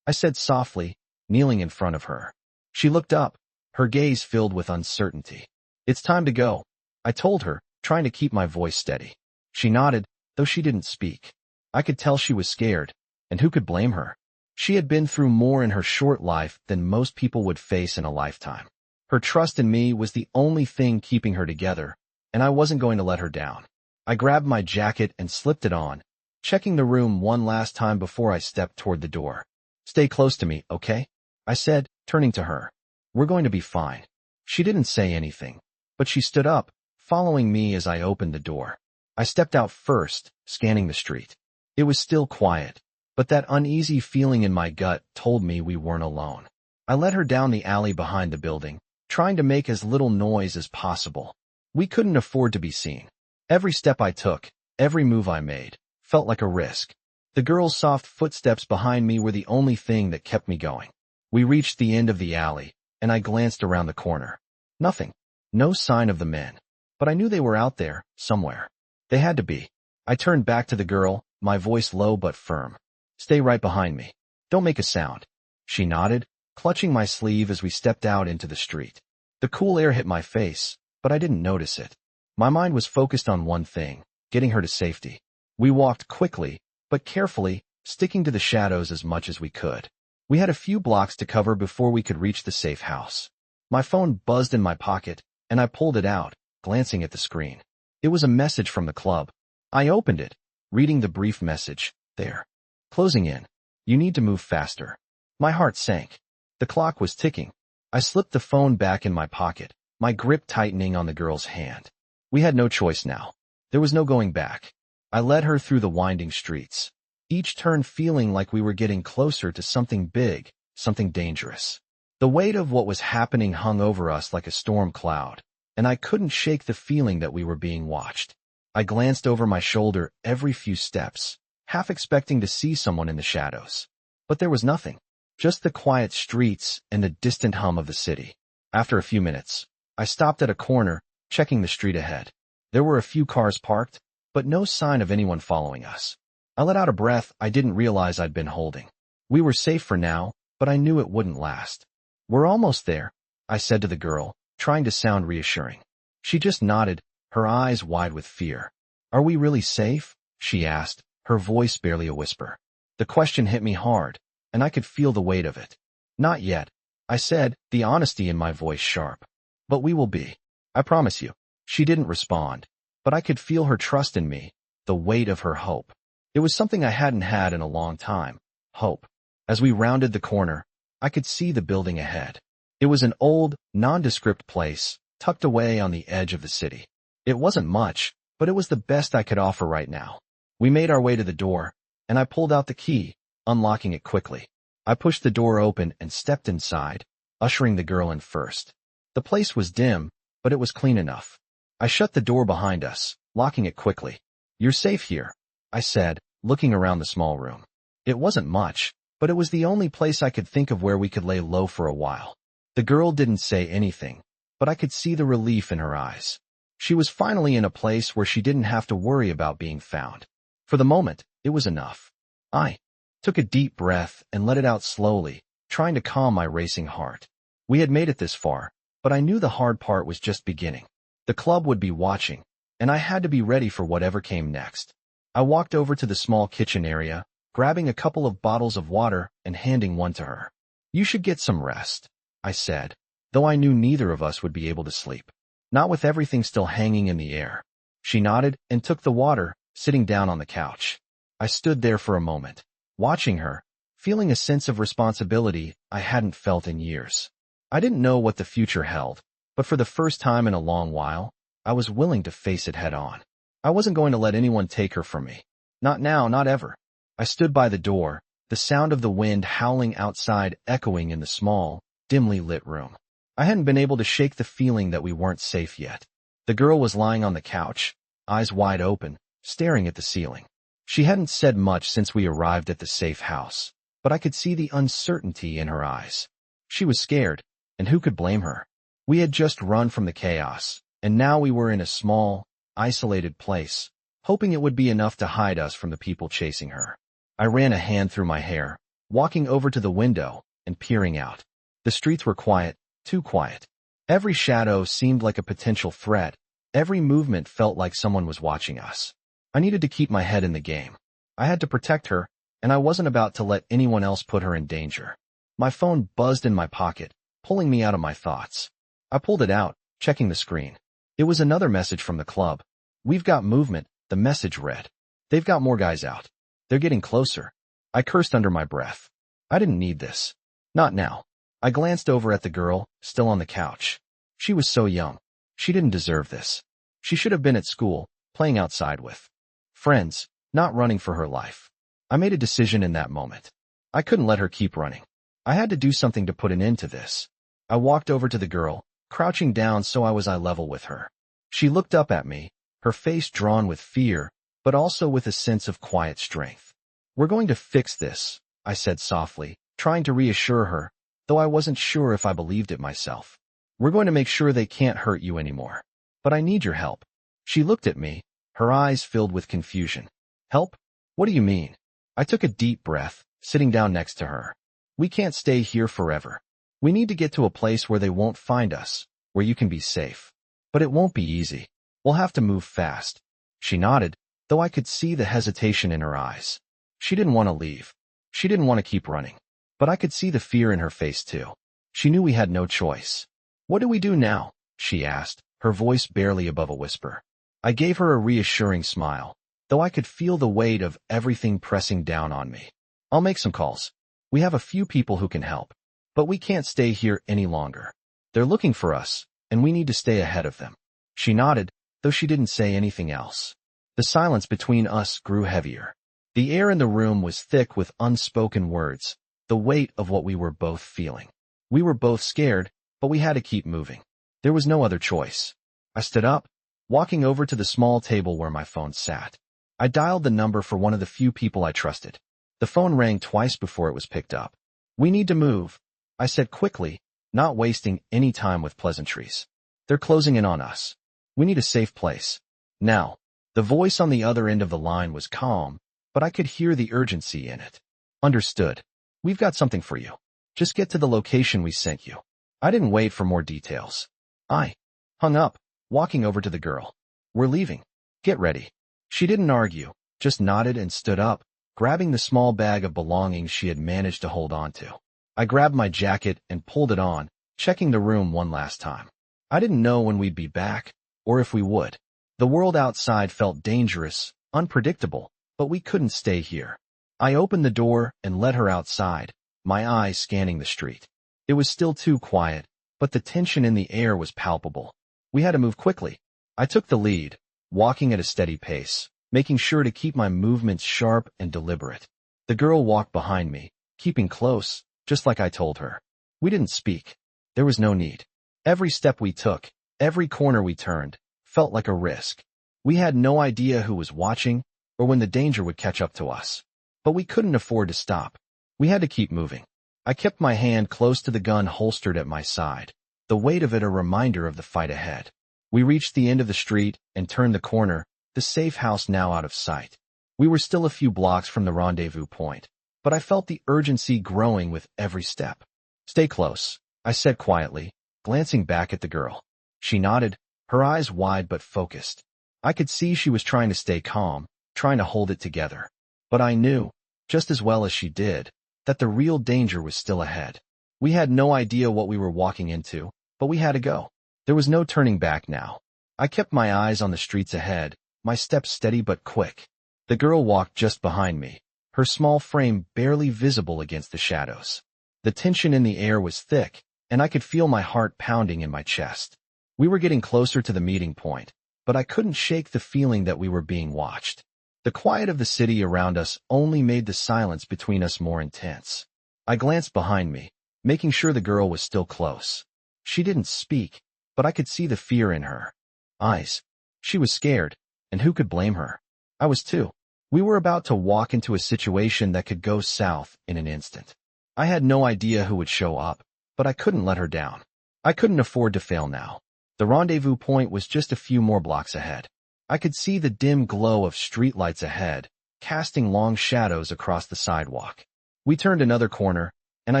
I said softly, kneeling in front of her. She looked up, her gaze filled with uncertainty. It's time to go, I told her, trying to keep my voice steady. She nodded, though she didn't speak. I could tell she was scared, and who could blame her? She had been through more in her short life than most people would face in a lifetime. Her trust in me was the only thing keeping her together, and I wasn't going to let her down. I grabbed my jacket and slipped it on, checking the room one last time before I stepped toward the door. Stay close to me, okay? I said, turning to her. We're going to be fine. She didn't say anything, but she stood up, following me as I opened the door. I stepped out first, scanning the street. It was still quiet, but that uneasy feeling in my gut told me we weren't alone. I led her down the alley behind the building, trying to make as little noise as possible. We couldn't afford to be seen. Every step I took, every move I made, felt like a risk. The girl's soft footsteps behind me were the only thing that kept me going. We reached the end of the alley, and I glanced around the corner. Nothing. No sign of the men. But I knew they were out there, somewhere. They had to be. I turned back to the girl, my voice low but firm. Stay right behind me. Don't make a sound. She nodded, clutching my sleeve as we stepped out into the street. The cool air hit my face, but I didn't notice it. My mind was focused on one thing, getting her to safety. We walked quickly, but carefully, sticking to the shadows as much as we could. We had a few blocks to cover before we could reach the safe house. My phone buzzed in my pocket, and I pulled it out, glancing at the screen. It was a message from the club. I opened it, reading the brief message. There. Closing in. You need to move faster. My heart sank. The clock was ticking. I slipped the phone back in my pocket, my grip tightening on the girl's hand. We had no choice now. There was no going back. I led her through the winding streets, each turn feeling like we were getting closer to something big, something dangerous. The weight of what was happening hung over us like a storm cloud, and I couldn't shake the feeling that we were being watched. I glanced over my shoulder every few steps, half expecting to see someone in the shadows. But there was nothing, just the quiet streets and the distant hum of the city. After a few minutes, I stopped at a corner, checking the street ahead. There were a few cars parked, but no sign of anyone following us. I let out a breath I didn't realize I'd been holding. We were safe for now, but I knew it wouldn't last. We're almost there, I said to the girl, trying to sound reassuring. She just nodded, her eyes wide with fear. Are we really safe? She asked, her voice barely a whisper. The question hit me hard, and I could feel the weight of it. Not yet, I said, the honesty in my voice sharp. But we will be. I promise you. She didn't respond, but I could feel her trust in me, the weight of her hope. It was something I hadn't had in a long time, hope. As we rounded the corner, I could see the building ahead. It was an old, nondescript place, tucked away on the edge of the city. It wasn't much, but it was the best I could offer right now. We made our way to the door, and I pulled out the key, unlocking it quickly. I pushed the door open and stepped inside, ushering the girl in first. The place was dim, but it was clean enough. I shut the door behind us, locking it quickly. You're safe here, I said, looking around the small room. It wasn't much, but it was the only place I could think of where we could lay low for a while. The girl didn't say anything, but I could see the relief in her eyes. She was finally in a place where she didn't have to worry about being found. For the moment, it was enough. I took a deep breath and let it out slowly, trying to calm my racing heart. We had made it this far, but I knew the hard part was just beginning. The club would be watching, and I had to be ready for whatever came next. I walked over to the small kitchen area, grabbing a couple of bottles of water and handing one to her. You should get some rest, I said, though I knew neither of us would be able to sleep. Not with everything still hanging in the air. She nodded and took the water, sitting down on the couch. I stood there for a moment, watching her, feeling a sense of responsibility I hadn't felt in years. I didn't know what the future held, but for the first time in a long while, I was willing to face it head on. I wasn't going to let anyone take her from me. Not now, not ever. I stood by the door, the sound of the wind howling outside echoing in the small, dimly lit room. I hadn't been able to shake the feeling that we weren't safe yet. The girl was lying on the couch, eyes wide open, staring at the ceiling. She hadn't said much since we arrived at the safe house, but I could see the uncertainty in her eyes. She was scared, and who could blame her? We had just run from the chaos, and now we were in a small, isolated place, hoping it would be enough to hide us from the people chasing her. I ran a hand through my hair, walking over to the window and peering out. The streets were quiet, too quiet. Every shadow seemed like a potential threat. Every movement felt like someone was watching us. I needed to keep my head in the game. I had to protect her, and I wasn't about to let anyone else put her in danger. My phone buzzed in my pocket, pulling me out of my thoughts. I pulled it out, checking the screen. It was another message from the club. We've got movement, the message read. They've got more guys out. They're getting closer. I cursed under my breath. I didn't need this. Not now. I glanced over at the girl, still on the couch. She was so young. She didn't deserve this. She should have been at school, playing outside with friends, not running for her life. I made a decision in that moment. I couldn't let her keep running. I had to do something to put an end to this. I walked over to the girl, crouching down so I was eye level with her. She looked up at me, her face drawn with fear, but also with a sense of quiet strength. "We're going to fix this," I said softly, trying to reassure her, though I wasn't sure if I believed it myself. "We're going to make sure they can't hurt you anymore. But I need your help." She looked at me, her eyes filled with confusion. "Help? What do you mean?" I took a deep breath, sitting down next to her. "We can't stay here forever. We need to get to a place where they won't find us, where you can be safe. But it won't be easy. We'll have to move fast." She nodded, though I could see the hesitation in her eyes. She didn't want to leave. She didn't want to keep running. But I could see the fear in her face too. She knew we had no choice. "What do we do now?" she asked, her voice barely above a whisper. I gave her a reassuring smile, though I could feel the weight of everything pressing down on me. "I'll make some calls. We have a few people who can help. But we can't stay here any longer. They're looking for us, and we need to stay ahead of them." She nodded, though she didn't say anything else. The silence between us grew heavier. The air in the room was thick with unspoken words, the weight of what we were both feeling. We were both scared, but we had to keep moving. There was no other choice. I stood up, walking over to the small table where my phone sat. I dialed the number for one of the few people I trusted. The phone rang twice before it was picked up. "We need to move," I said quickly, not wasting any time with pleasantries. "They're closing in on us. We need a safe place. Now." The voice on the other end of the line was calm, but I could hear the urgency in it. "Understood. We've got something for you. Just get to the location we sent you." I didn't wait for more details. I hung up, walking over to the girl. "We're leaving. Get ready." She didn't argue, just nodded and stood up, grabbing the small bag of belongings she had managed to hold on to. I grabbed my jacket and pulled it on, checking the room one last time. I didn't know when we'd be back, or if we would. The world outside felt dangerous, unpredictable, but we couldn't stay here. I opened the door and let her outside, my eyes scanning the street. It was still too quiet, but the tension in the air was palpable. We had to move quickly. I took the lead, walking at a steady pace, making sure to keep my movements sharp and deliberate. The girl walked behind me, keeping close, just like I told her. We didn't speak. There was no need. Every step we took, every corner we turned, felt like a risk. We had no idea who was watching or when the danger would catch up to us. But we couldn't afford to stop. We had to keep moving. I kept my hand close to the gun holstered at my side, the weight of it a reminder of the fight ahead. We reached the end of the street and turned the corner, the safe house now out of sight. We were still a few blocks from the rendezvous point, but I felt the urgency growing with every step. "Stay close," I said quietly, glancing back at the girl. She nodded, her eyes wide but focused. I could see she was trying to stay calm, trying to hold it together. But I knew, just as well as she did, that the real danger was still ahead. We had no idea what we were walking into, but we had to go. There was no turning back now. I kept my eyes on the streets ahead, my steps steady but quick. The girl walked just behind me, her small frame barely visible against the shadows. The tension in the air was thick, and I could feel my heart pounding in my chest. We were getting closer to the meeting point, but I couldn't shake the feeling that we were being watched. The quiet of the city around us only made the silence between us more intense. I glanced behind me, making sure the girl was still close. She didn't speak, but I could see the fear in her eyes. She was scared, and who could blame her? I was too. We were about to walk into a situation that could go south in an instant. I had no idea who would show up, but I couldn't let her down. I couldn't afford to fail now. The rendezvous point was just a few more blocks ahead. I could see the dim glow of streetlights ahead, casting long shadows across the sidewalk. We turned another corner, and I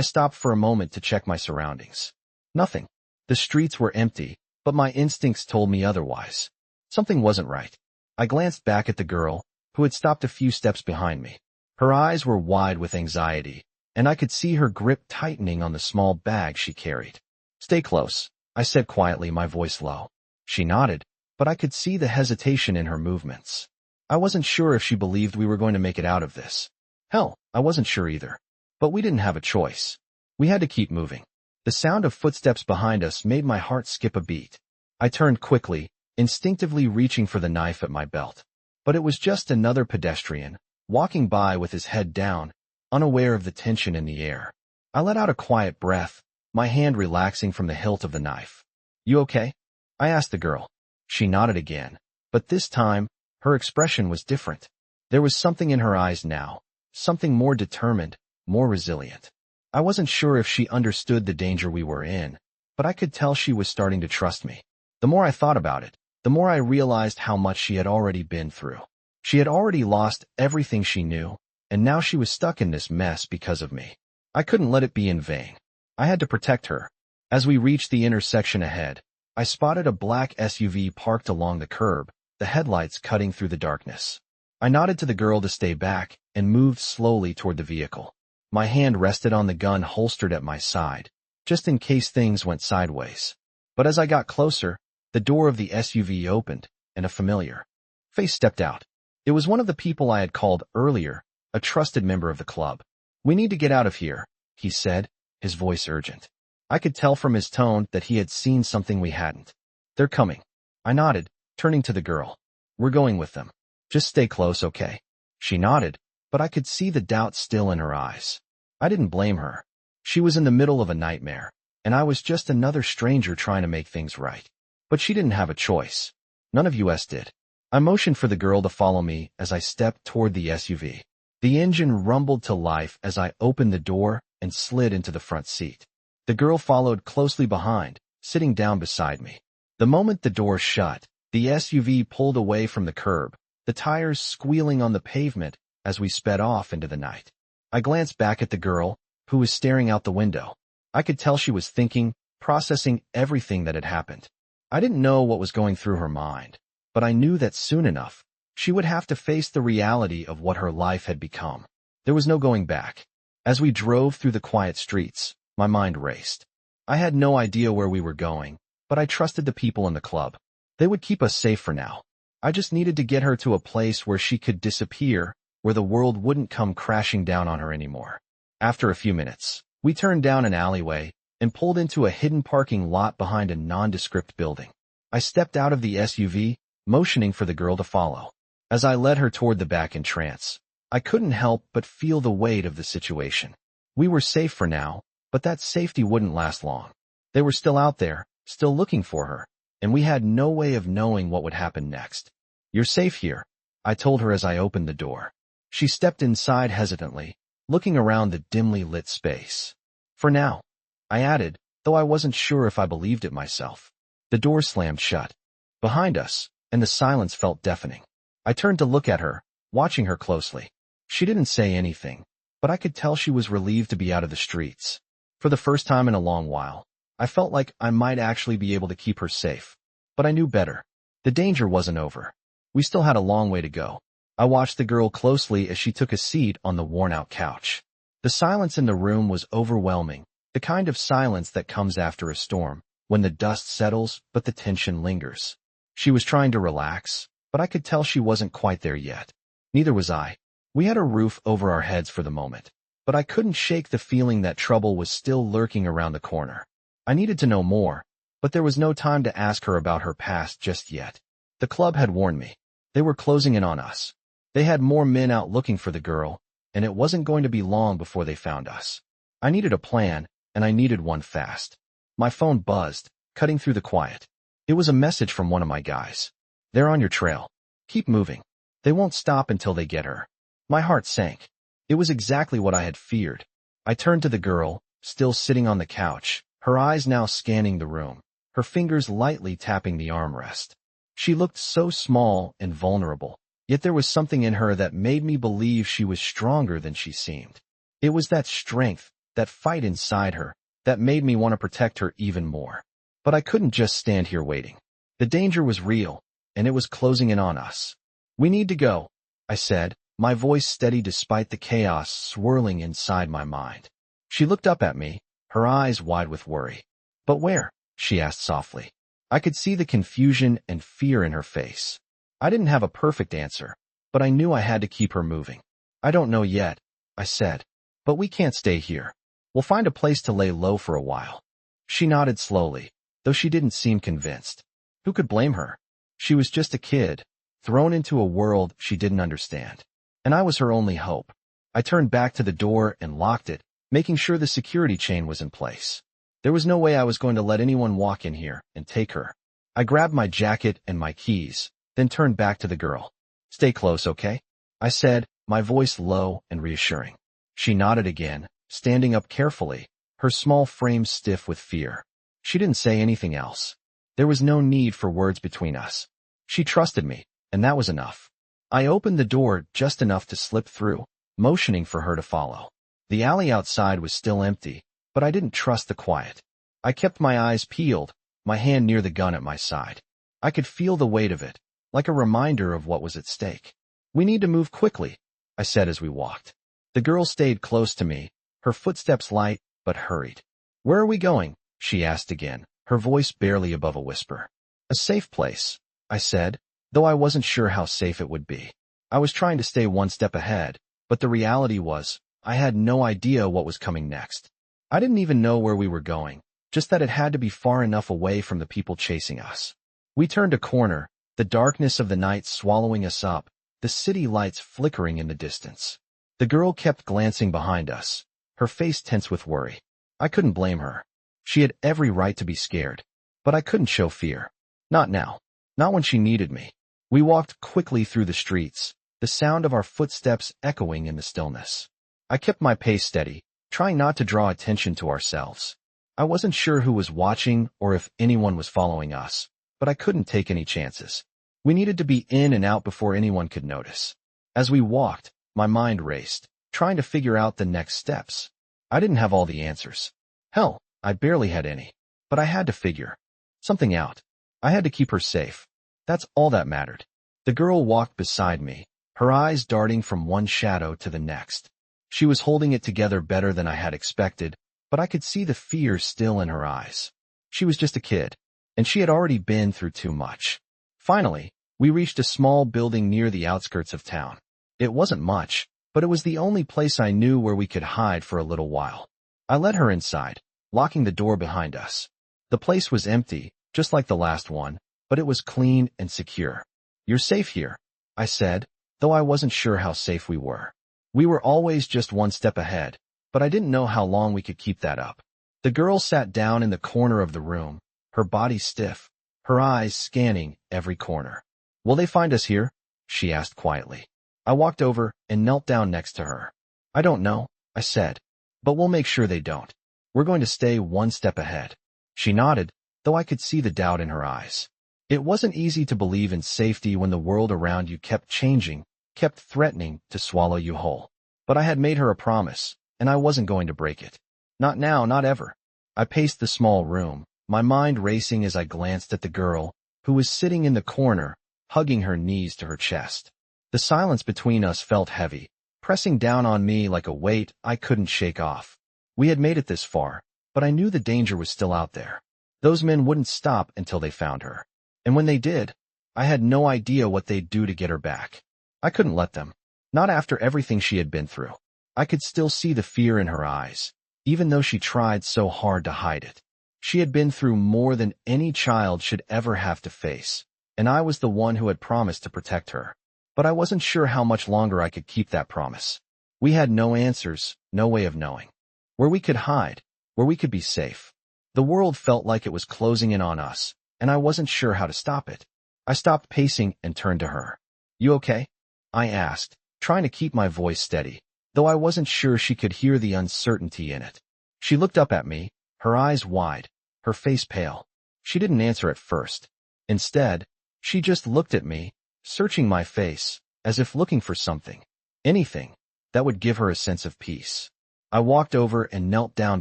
stopped for a moment to check my surroundings. Nothing. The streets were empty, but my instincts told me otherwise. Something wasn't right. I glanced back at the girl, who had stopped a few steps behind me. Her eyes were wide with anxiety, and I could see her grip tightening on the small bag she carried. "Stay close," I said quietly, my voice low. She nodded, but I could see the hesitation in her movements. I wasn't sure if she believed we were going to make it out of this. Hell, I wasn't sure either. But we didn't have a choice. We had to keep moving. The sound of footsteps behind us made my heart skip a beat. I turned quickly, instinctively reaching for the knife at my belt. But it was just another pedestrian, walking by with his head down, unaware of the tension in the air. I let out a quiet breath, my hand relaxing from the hilt of the knife. "You okay?" I asked the girl. She nodded again, but this time, her expression was different. There was something in her eyes now, something more determined, more resilient. I wasn't sure if she understood the danger we were in, but I could tell she was starting to trust me. The more I thought about it, the more I realized how much she had already been through. She had already lost everything she knew, and now she was stuck in this mess because of me. I couldn't let it be in vain. I had to protect her. As we reached the intersection ahead, I spotted a black SUV parked along the curb, the headlights cutting through the darkness. I nodded to the girl to stay back and moved slowly toward the vehicle. My hand rested on the gun holstered at my side, just in case things went sideways. But as I got closer, the door of the SUV opened, and a familiar face stepped out. It was one of the people I had called earlier, a trusted member of the club. "We need to get out of here," he said, his voice urgent. I could tell from his tone that he had seen something we hadn't. "They're coming." I nodded, turning to the girl. "We're going with them. Just stay close, okay?" She nodded, but I could see the doubt still in her eyes. I didn't blame her. She was in the middle of a nightmare, and I was just another stranger trying to make things right. But she didn't have a choice. None of us did. I motioned for the girl to follow me as I stepped toward the SUV. The engine rumbled to life as I opened the door and slid into the front seat. The girl followed closely behind, sitting down beside me. The moment the door shut, the SUV pulled away from the curb, the tires squealing on the pavement as we sped off into the night. I glanced back at the girl, who was staring out the window. I could tell she was thinking, processing everything that had happened. I didn't know what was going through her mind, but I knew that soon enough, she would have to face the reality of what her life had become. There was no going back. As we drove through the quiet streets, my mind raced. I had no idea where we were going, but I trusted the people in the club. They would keep us safe for now. I just needed to get her to a place where she could disappear, where the world wouldn't come crashing down on her anymore. After a few minutes, we turned down an alleyway and pulled into a hidden parking lot behind a nondescript building. I stepped out of the SUV, motioning for the girl to follow. As I led her toward the back entrance, I couldn't help but feel the weight of the situation. We were safe for now, but that safety wouldn't last long. They were still out there, still looking for her, and we had no way of knowing what would happen next. "You're safe here," I told her as I opened the door. She stepped inside hesitantly, looking around the dimly lit space. "For now," I added, though I wasn't sure if I believed it myself. The door slammed shut behind us, and the silence felt deafening. I turned to look at her, watching her closely. She didn't say anything, but I could tell she was relieved to be out of the streets. For the first time in a long while, I felt like I might actually be able to keep her safe. But I knew better. The danger wasn't over. We still had a long way to go. I watched the girl closely as she took a seat on the worn-out couch. The silence in the room was overwhelming, the kind of silence that comes after a storm, when the dust settles but the tension lingers. She was trying to relax, but I could tell she wasn't quite there yet. Neither was I. We had a roof over our heads for the moment, but I couldn't shake the feeling that trouble was still lurking around the corner. I needed to know more, but there was no time to ask her about her past just yet. The club had warned me. They were closing in on us. They had more men out looking for the girl, and it wasn't going to be long before they found us. I needed a plan, and I needed one fast. My phone buzzed, cutting through the quiet. It was a message from one of my guys. "They're on your trail. Keep moving. They won't stop until they get her." My heart sank. It was exactly what I had feared. I turned to the girl, still sitting on the couch, her eyes now scanning the room, her fingers lightly tapping the armrest. She looked so small and vulnerable, yet there was something in her that made me believe she was stronger than she seemed. It was that strength, that fight inside her, that made me want to protect her even more. But I couldn't just stand here waiting. The danger was real, and it was closing in on us. "We need to go," I said, my voice steady despite the chaos swirling inside my mind. She looked up at me, her eyes wide with worry. "But where?" she asked softly. I could see the confusion and fear in her face. I didn't have a perfect answer, but I knew I had to keep her moving. "I don't know yet," I said, "but we can't stay here. We'll find a place to lay low for a while." She nodded slowly, though she didn't seem convinced. Who could blame her? She was just a kid, thrown into a world she didn't understand. And I was her only hope. I turned back to the door and locked it, making sure the security chain was in place. There was no way I was going to let anyone walk in here and take her. I grabbed my jacket and my keys, then turned back to the girl. Stay close, okay? I said, my voice low and reassuring. She nodded again, standing up carefully, her small frame stiff with fear. She didn't say anything else. There was no need for words between us. She trusted me, and that was enough. I opened the door just enough to slip through, motioning for her to follow. The alley outside was still empty, but I didn't trust the quiet. I kept my eyes peeled, my hand near the gun at my side. I could feel the weight of it, like a reminder of what was at stake. We need to move quickly, I said as we walked. The girl stayed close to me, her footsteps light, but hurried. Where are we going? She asked again, her voice barely above a whisper. A safe place, I said, though I wasn't sure how safe it would be. I was trying to stay one step ahead, but the reality was, I had no idea what was coming next. I didn't even know where we were going, just that it had to be far enough away from the people chasing us. We turned a corner, the darkness of the night swallowing us up, the city lights flickering in the distance. The girl kept glancing behind us, her face tense with worry. I couldn't blame her. She had every right to be scared, but I couldn't show fear. Not now. Not when she needed me. We walked quickly through the streets, the sound of our footsteps echoing in the stillness. I kept my pace steady, trying not to draw attention to ourselves. I wasn't sure who was watching or if anyone was following us, but I couldn't take any chances. We needed to be in and out before anyone could notice. As we walked, my mind raced, trying to figure out the next steps. I didn't have all the answers. Hell, I barely had any. But I had to figure something out. I had to keep her safe. That's all that mattered. The girl walked beside me, her eyes darting from one shadow to the next. She was holding it together better than I had expected, but I could see the fear still in her eyes. She was just a kid, and she had already been through too much. Finally, we reached a small building near the outskirts of town. It wasn't much, but it was the only place I knew where we could hide for a little while. I led her inside, locking the door behind us. The place was empty, just like the last one, but it was clean and secure. You're safe here, I said, though I wasn't sure how safe we were. We were always just one step ahead, but I didn't know how long we could keep that up. The girl sat down in the corner of the room, her body stiff, her eyes scanning every corner. Will they find us here? She asked quietly. I walked over and knelt down next to her. I don't know, I said, but we'll make sure they don't. We're going to stay one step ahead. She nodded, though I could see the doubt in her eyes. It wasn't easy to believe in safety when the world around you kept changing, kept threatening to swallow you whole. But I had made her a promise, and I wasn't going to break it. Not now, not ever. I paced the small room, my mind racing as I glanced at the girl, who was sitting in the corner, hugging her knees to her chest. The silence between us felt heavy, pressing down on me like a weight I couldn't shake off. We had made it this far, but I knew the danger was still out there. Those men wouldn't stop until they found her. And when they did, I had no idea what they'd do to get her back. I couldn't let them. Not after everything she had been through. I could still see the fear in her eyes, even though she tried so hard to hide it. She had been through more than any child should ever have to face, and I was the one who had promised to protect her. But I wasn't sure how much longer I could keep that promise. We had no answers, no way of knowing. Where we could hide, where we could be safe. The world felt like it was closing in on us, and I wasn't sure how to stop it. I stopped pacing and turned to her. You okay? I asked, trying to keep my voice steady, though I wasn't sure she could hear the uncertainty in it. She looked up at me, her eyes wide, her face pale. She didn't answer at first. Instead, she just looked at me, searching my face, as if looking for something, anything, that would give her a sense of peace. I walked over and knelt down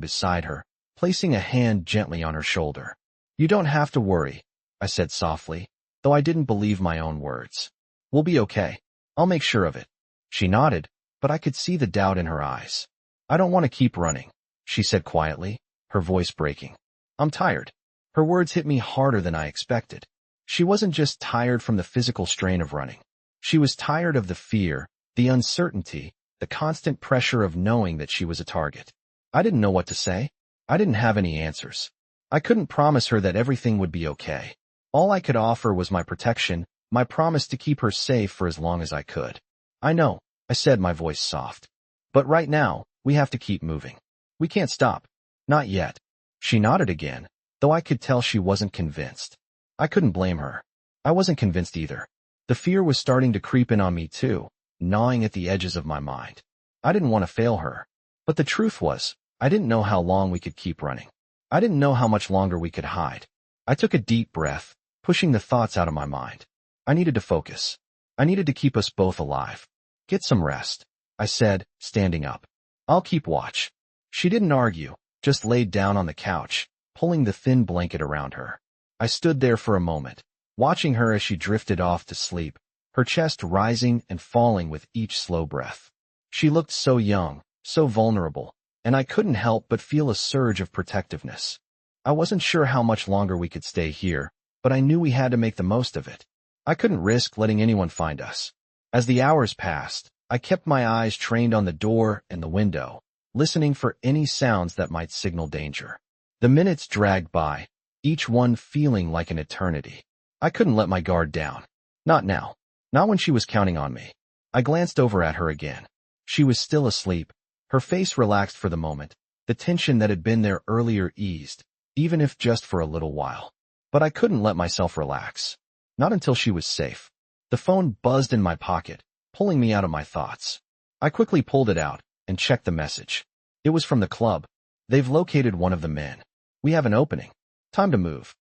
beside her, placing a hand gently on her shoulder. You don't have to worry, I said softly, though I didn't believe my own words. We'll be okay. I'll make sure of it. She nodded, but I could see the doubt in her eyes. I don't want to keep running, she said quietly, her voice breaking. I'm tired. Her words hit me harder than I expected. She wasn't just tired from the physical strain of running. She was tired of the fear, the uncertainty, the constant pressure of knowing that she was a target. I didn't know what to say. I didn't have any answers. I couldn't promise her that everything would be okay. All I could offer was my protection, my promise to keep her safe for as long as I could. I know, I said, my voice soft. But right now, we have to keep moving. We can't stop. Not yet. She nodded again, though I could tell she wasn't convinced. I couldn't blame her. I wasn't convinced either. The fear was starting to creep in on me too, gnawing at the edges of my mind. I didn't want to fail her. But the truth was, I didn't know how long we could keep running. I didn't know how much longer we could hide. I took a deep breath, pushing the thoughts out of my mind. I needed to focus. I needed to keep us both alive. Get some rest, I said, standing up. I'll keep watch. She didn't argue, just laid down on the couch, pulling the thin blanket around her. I stood there for a moment, watching her as she drifted off to sleep, her chest rising and falling with each slow breath. She looked so young, so vulnerable, and I couldn't help but feel a surge of protectiveness. I wasn't sure how much longer we could stay here, but I knew we had to make the most of it. I couldn't risk letting anyone find us. As the hours passed, I kept my eyes trained on the door and the window, listening for any sounds that might signal danger. The minutes dragged by, each one feeling like an eternity. I couldn't let my guard down. Not now. Not when she was counting on me. I glanced over at her again. She was still asleep. Her face relaxed for the moment. The tension that had been there earlier eased, even if just for a little while. But I couldn't let myself relax. Not until she was safe. The phone buzzed in my pocket, pulling me out of my thoughts. I quickly pulled it out and checked the message. It was from the club. They've located one of the men. We have an opening. Time to move.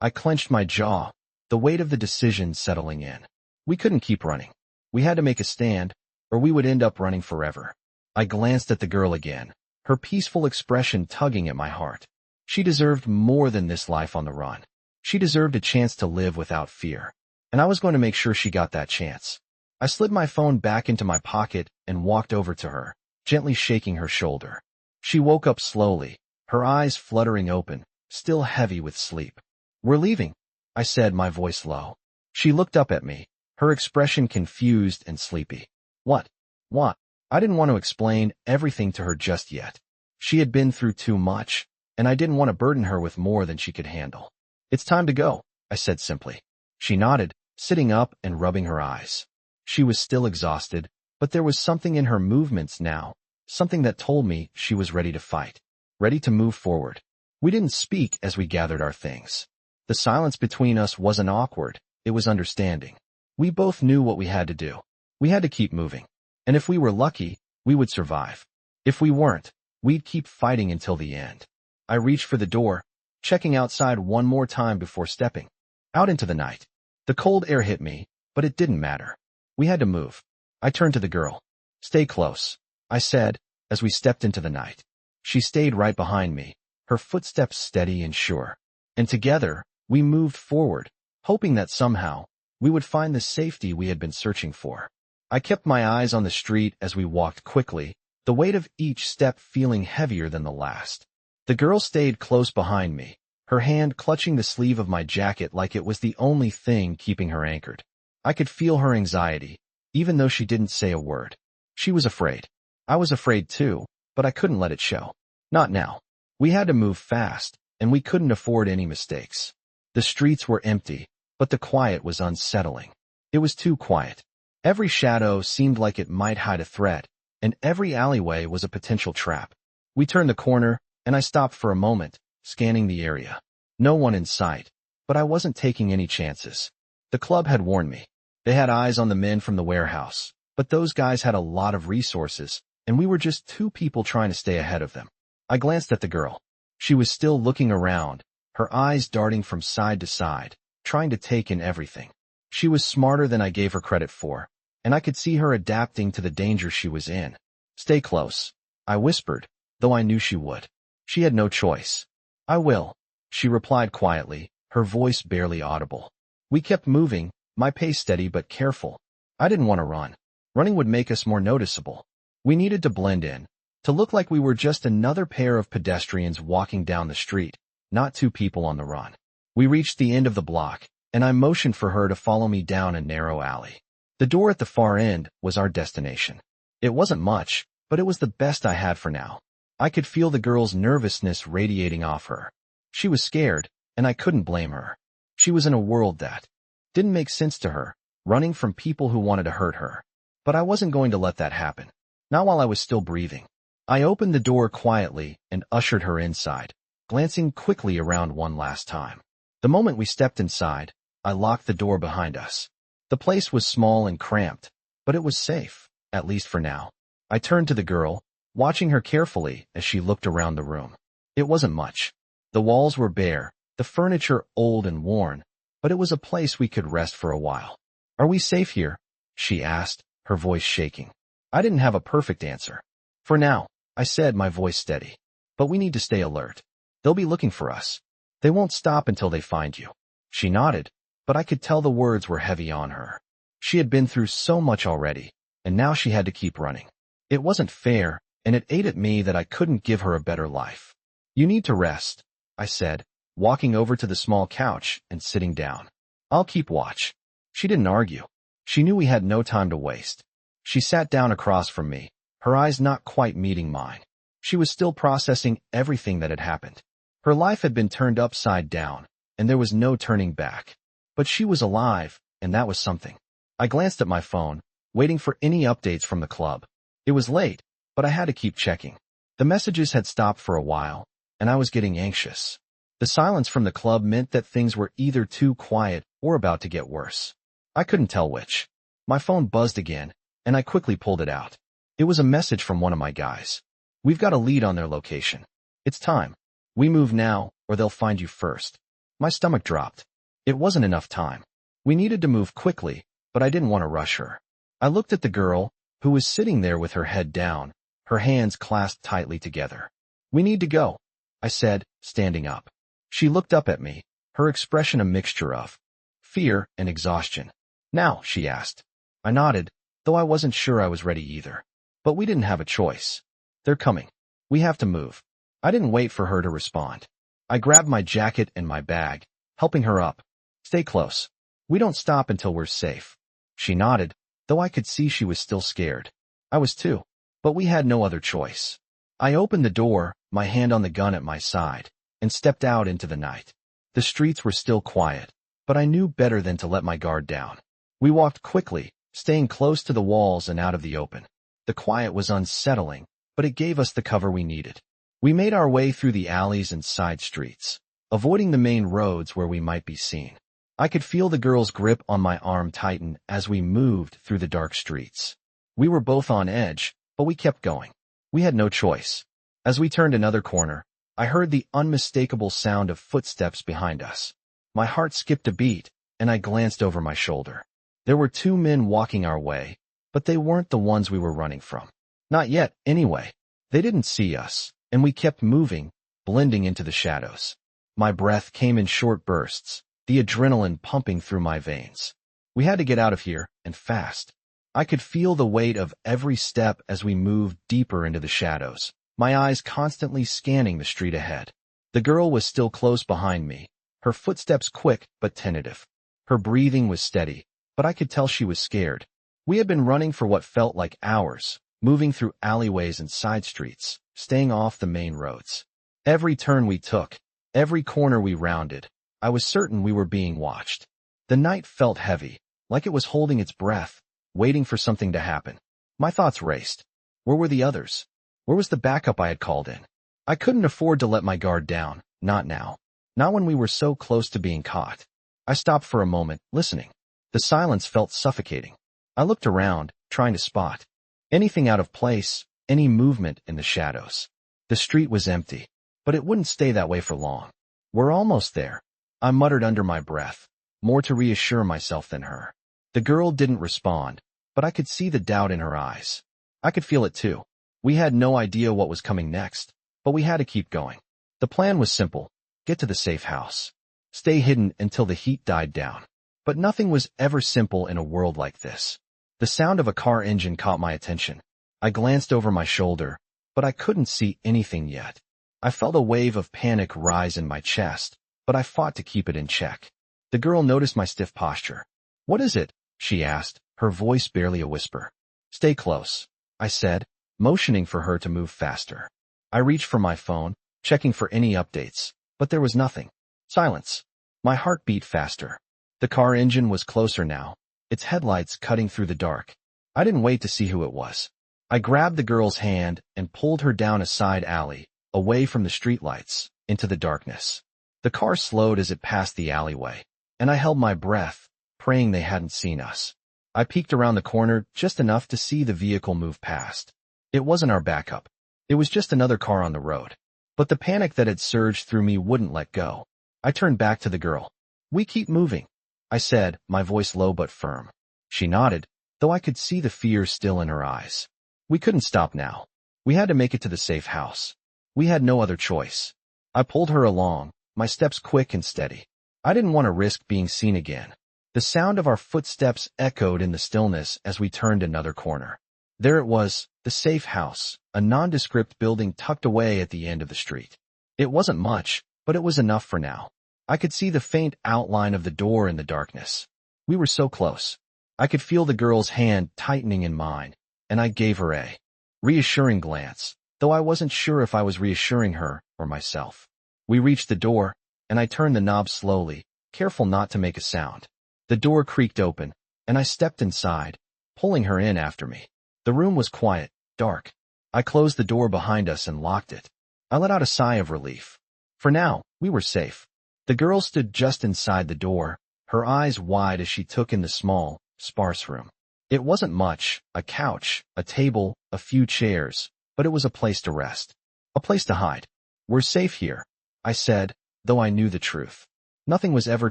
I clenched my jaw, the weight of the decision settling in. We couldn't keep running. We had to make a stand, or we would end up running forever. I glanced at the girl again, her peaceful expression tugging at my heart. She deserved more than this life on the run. She deserved a chance to live without fear, and I was going to make sure she got that chance. I slid my phone back into my pocket and walked over to her, gently shaking her shoulder. She woke up slowly, her eyes fluttering open, still heavy with sleep. We're leaving, I said, my voice low. She looked up at me, her expression confused and sleepy. What? What? I didn't want to explain everything to her just yet. She had been through too much, and I didn't want to burden her with more than she could handle. It's time to go, I said simply. She nodded, sitting up and rubbing her eyes. She was still exhausted, but there was something in her movements now, something that told me she was ready to fight, ready to move forward. We didn't speak as we gathered our things. The silence between us wasn't awkward, it was understanding. We both knew what we had to do. We had to keep moving. And if we were lucky, we would survive. If we weren't, we'd keep fighting until the end. I reached for the door, checking outside one more time before stepping out into the night. The cold air hit me, but it didn't matter. We had to move. I turned to the girl. Stay close, I said, as we stepped into the night. She stayed right behind me, her footsteps steady and sure. And together, we moved forward, hoping that somehow, we would find the safety we had been searching for. I kept my eyes on the street as we walked quickly, the weight of each step feeling heavier than the last. The girl stayed close behind me, her hand clutching the sleeve of my jacket like it was the only thing keeping her anchored. I could feel her anxiety, even though she didn't say a word. She was afraid. I was afraid too, but I couldn't let it show. Not now. We had to move fast, and we couldn't afford any mistakes. The streets were empty, but the quiet was unsettling. It was too quiet. Every shadow seemed like it might hide a threat, and every alleyway was a potential trap. We turned the corner, and I stopped for a moment, scanning the area. No one in sight, but I wasn't taking any chances. The club had warned me. They had eyes on the men from the warehouse, but those guys had a lot of resources, and we were just two people trying to stay ahead of them. I glanced at the girl. She was still looking around, her eyes darting from side to side, trying to take in everything. She was smarter than I gave her credit for, and I could see her adapting to the danger she was in. Stay close, I whispered, though I knew she would. She had no choice. I will, she replied quietly, her voice barely audible. We kept moving, my pace steady but careful. I didn't want to run. Running would make us more noticeable. We needed to blend in, to look like we were just another pair of pedestrians walking down the street, not two people on the run. We reached the end of the block, and I motioned for her to follow me down a narrow alley. The door at the far end was our destination. It wasn't much, but it was the best I had for now. I could feel the girl's nervousness radiating off her. She was scared, and I couldn't blame her. She was in a world that didn't make sense to her, running from people who wanted to hurt her. But I wasn't going to let that happen. Not while I was still breathing. I opened the door quietly and ushered her inside, glancing quickly around one last time. The moment we stepped inside, I locked the door behind us. The place was small and cramped, but it was safe, at least for now. I turned to the girl, watching her carefully as she looked around the room. It wasn't much. The walls were bare, the furniture old and worn, but it was a place we could rest for a while. "Are we safe here?" she asked, her voice shaking. I didn't have a perfect answer. "For now," I said, my voice steady. "But we need to stay alert. They'll be looking for us. They won't stop until they find you." She nodded, but I could tell the words were heavy on her. She had been through so much already, and now she had to keep running. It wasn't fair, and it ate at me that I couldn't give her a better life. "You need to rest," I said, walking over to the small couch and sitting down. "I'll keep watch." She didn't argue. She knew we had no time to waste. She sat down across from me, her eyes not quite meeting mine. She was still processing everything that had happened. Her life had been turned upside down, and there was no turning back. But she was alive, and that was something. I glanced at my phone, waiting for any updates from the club. It was late, but I had to keep checking. The messages had stopped for a while, and I was getting anxious. The silence from the club meant that things were either too quiet or about to get worse. I couldn't tell which. My phone buzzed again, and I quickly pulled it out. It was a message from one of my guys. "We've got a lead on their location. It's time. We move now, or they'll find you first." My stomach dropped. It wasn't enough time. We needed to move quickly, but I didn't want to rush her. I looked at the girl, who was sitting there with her head down, her hands clasped tightly together. "We need to go," I said, standing up. She looked up at me, her expression a mixture of fear and exhaustion. "Now?" she asked. I nodded, though I wasn't sure I was ready either. But we didn't have a choice. "They're coming. We have to move." I didn't wait for her to respond. I grabbed my jacket and my bag, helping her up. "Stay close. We don't stop until we're safe." She nodded, though I could see she was still scared. I was too. But we had no other choice. I opened the door, my hand on the gun at my side, and stepped out into the night. The streets were still quiet, but I knew better than to let my guard down. We walked quickly, staying close to the walls and out of the open. The quiet was unsettling, but it gave us the cover we needed. We made our way through the alleys and side streets, avoiding the main roads where we might be seen. I could feel the girl's grip on my arm tighten as we moved through the dark streets. We were both on edge, but we kept going. We had no choice. As we turned another corner, I heard the unmistakable sound of footsteps behind us. My heart skipped a beat, and I glanced over my shoulder. There were two men walking our way, but they weren't the ones we were running from. Not yet, anyway. They didn't see us, and we kept moving, blending into the shadows. My breath came in short bursts, the adrenaline pumping through my veins. We had to get out of here, and fast. I could feel the weight of every step as we moved deeper into the shadows, my eyes constantly scanning the street ahead. The girl was still close behind me, her footsteps quick but tentative. Her breathing was steady, but I could tell she was scared. We had been running for what felt like hours, moving through alleyways and side streets, staying off the main roads. Every turn we took, every corner we rounded, I was certain we were being watched. The night felt heavy, like it was holding its breath, waiting for something to happen. My thoughts raced. Where were the others? Where was the backup I had called in? I couldn't afford to let my guard down, not now. Not when we were so close to being caught. I stopped for a moment, listening. The silence felt suffocating. I looked around, trying to spot anything out of place, any movement in the shadows. The street was empty, but it wouldn't stay that way for long. "We're almost there," I muttered under my breath, more to reassure myself than her. The girl didn't respond, but I could see the doubt in her eyes. I could feel it too. We had no idea what was coming next, but we had to keep going. The plan was simple: get to the safe house. Stay hidden until the heat died down. But nothing was ever simple in a world like this. The sound of a car engine caught my attention. I glanced over my shoulder, but I couldn't see anything yet. I felt a wave of panic rise in my chest, but I fought to keep it in check. The girl noticed my stiff posture. "What is it?" she asked, her voice barely a whisper. "Stay close," I said, motioning for her to move faster. I reached for my phone, checking for any updates, but there was nothing. Silence. My heart beat faster. The car engine was closer now, its headlights cutting through the dark. I didn't wait to see who it was. I grabbed the girl's hand and pulled her down a side alley, away from the streetlights, into the darkness. The car slowed as it passed the alleyway, and I held my breath, praying they hadn't seen us. I peeked around the corner just enough to see the vehicle move past. It wasn't our backup. It was just another car on the road. But the panic that had surged through me wouldn't let go. I turned back to the girl. "We keep moving," I said, my voice low but firm. She nodded, though I could see the fear still in her eyes. We couldn't stop now. We had to make it to the safe house. We had no other choice. I pulled her along, my steps quick and steady. I didn't want to risk being seen again. The sound of our footsteps echoed in the stillness as we turned another corner. There it was, the safe house, a nondescript building tucked away at the end of the street. It wasn't much, but it was enough for now. I could see the faint outline of the door in the darkness. We were so close. I could feel the girl's hand tightening in mine, and I gave her a reassuring glance, though I wasn't sure if I was reassuring her or myself. We reached the door, and I turned the knob slowly, careful not to make a sound. The door creaked open, and I stepped inside, pulling her in after me. The room was quiet, dark. I closed the door behind us and locked it. I let out a sigh of relief. For now, we were safe. The girl stood just inside the door, her eyes wide as she took in the small, sparse room. It wasn't much, a couch, a table, a few chairs, but it was a place to rest. A place to hide. "We're safe here," I said, though I knew the truth. Nothing was ever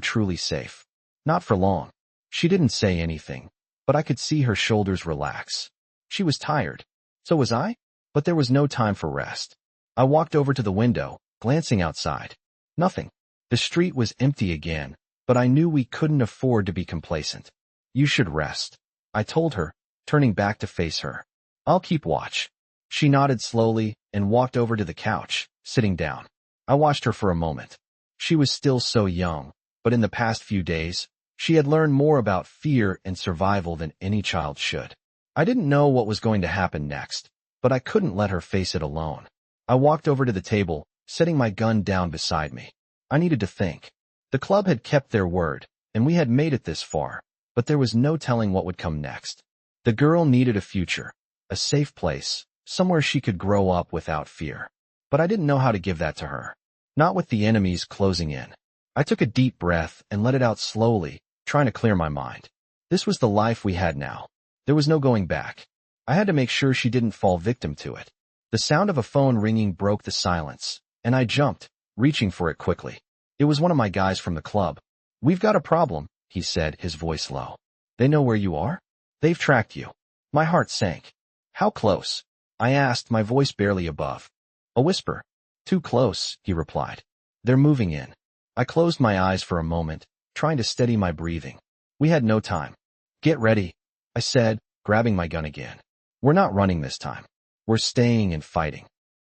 truly safe. Not for long. She didn't say anything, but I could see her shoulders relax. She was tired. So was I? But there was no time for rest. I walked over to the window, glancing outside. Nothing. The street was empty again, but I knew we couldn't afford to be complacent. "You should rest," I told her, turning back to face her. "I'll keep watch." She nodded slowly and walked over to the couch, sitting down. I watched her for a moment. She was still so young, but in the past few days, she had learned more about fear and survival than any child should. I didn't know what was going to happen next, but I couldn't let her face it alone. I walked over to the table, setting my gun down beside me. I needed to think. The club had kept their word, and we had made it this far, but there was no telling what would come next. The girl needed a future, a safe place, somewhere she could grow up without fear. But I didn't know how to give that to her. Not with the enemies closing in. I took a deep breath and let it out slowly, trying to clear my mind. This was the life we had now. There was no going back. I had to make sure she didn't fall victim to it. The sound of a phone ringing broke the silence, and I jumped, reaching for it quickly. It was one of my guys from the club. "We've got a problem," he said, his voice low. "They know where you are? They've tracked you." My heart sank. "How close?" I asked, my voice barely above. A whisper. "Too close," he replied. "They're moving in." I closed my eyes for a moment, trying to steady my breathing. We had no time. "Get ready," I said, grabbing my gun again. "We're not running this time. We're staying and fighting."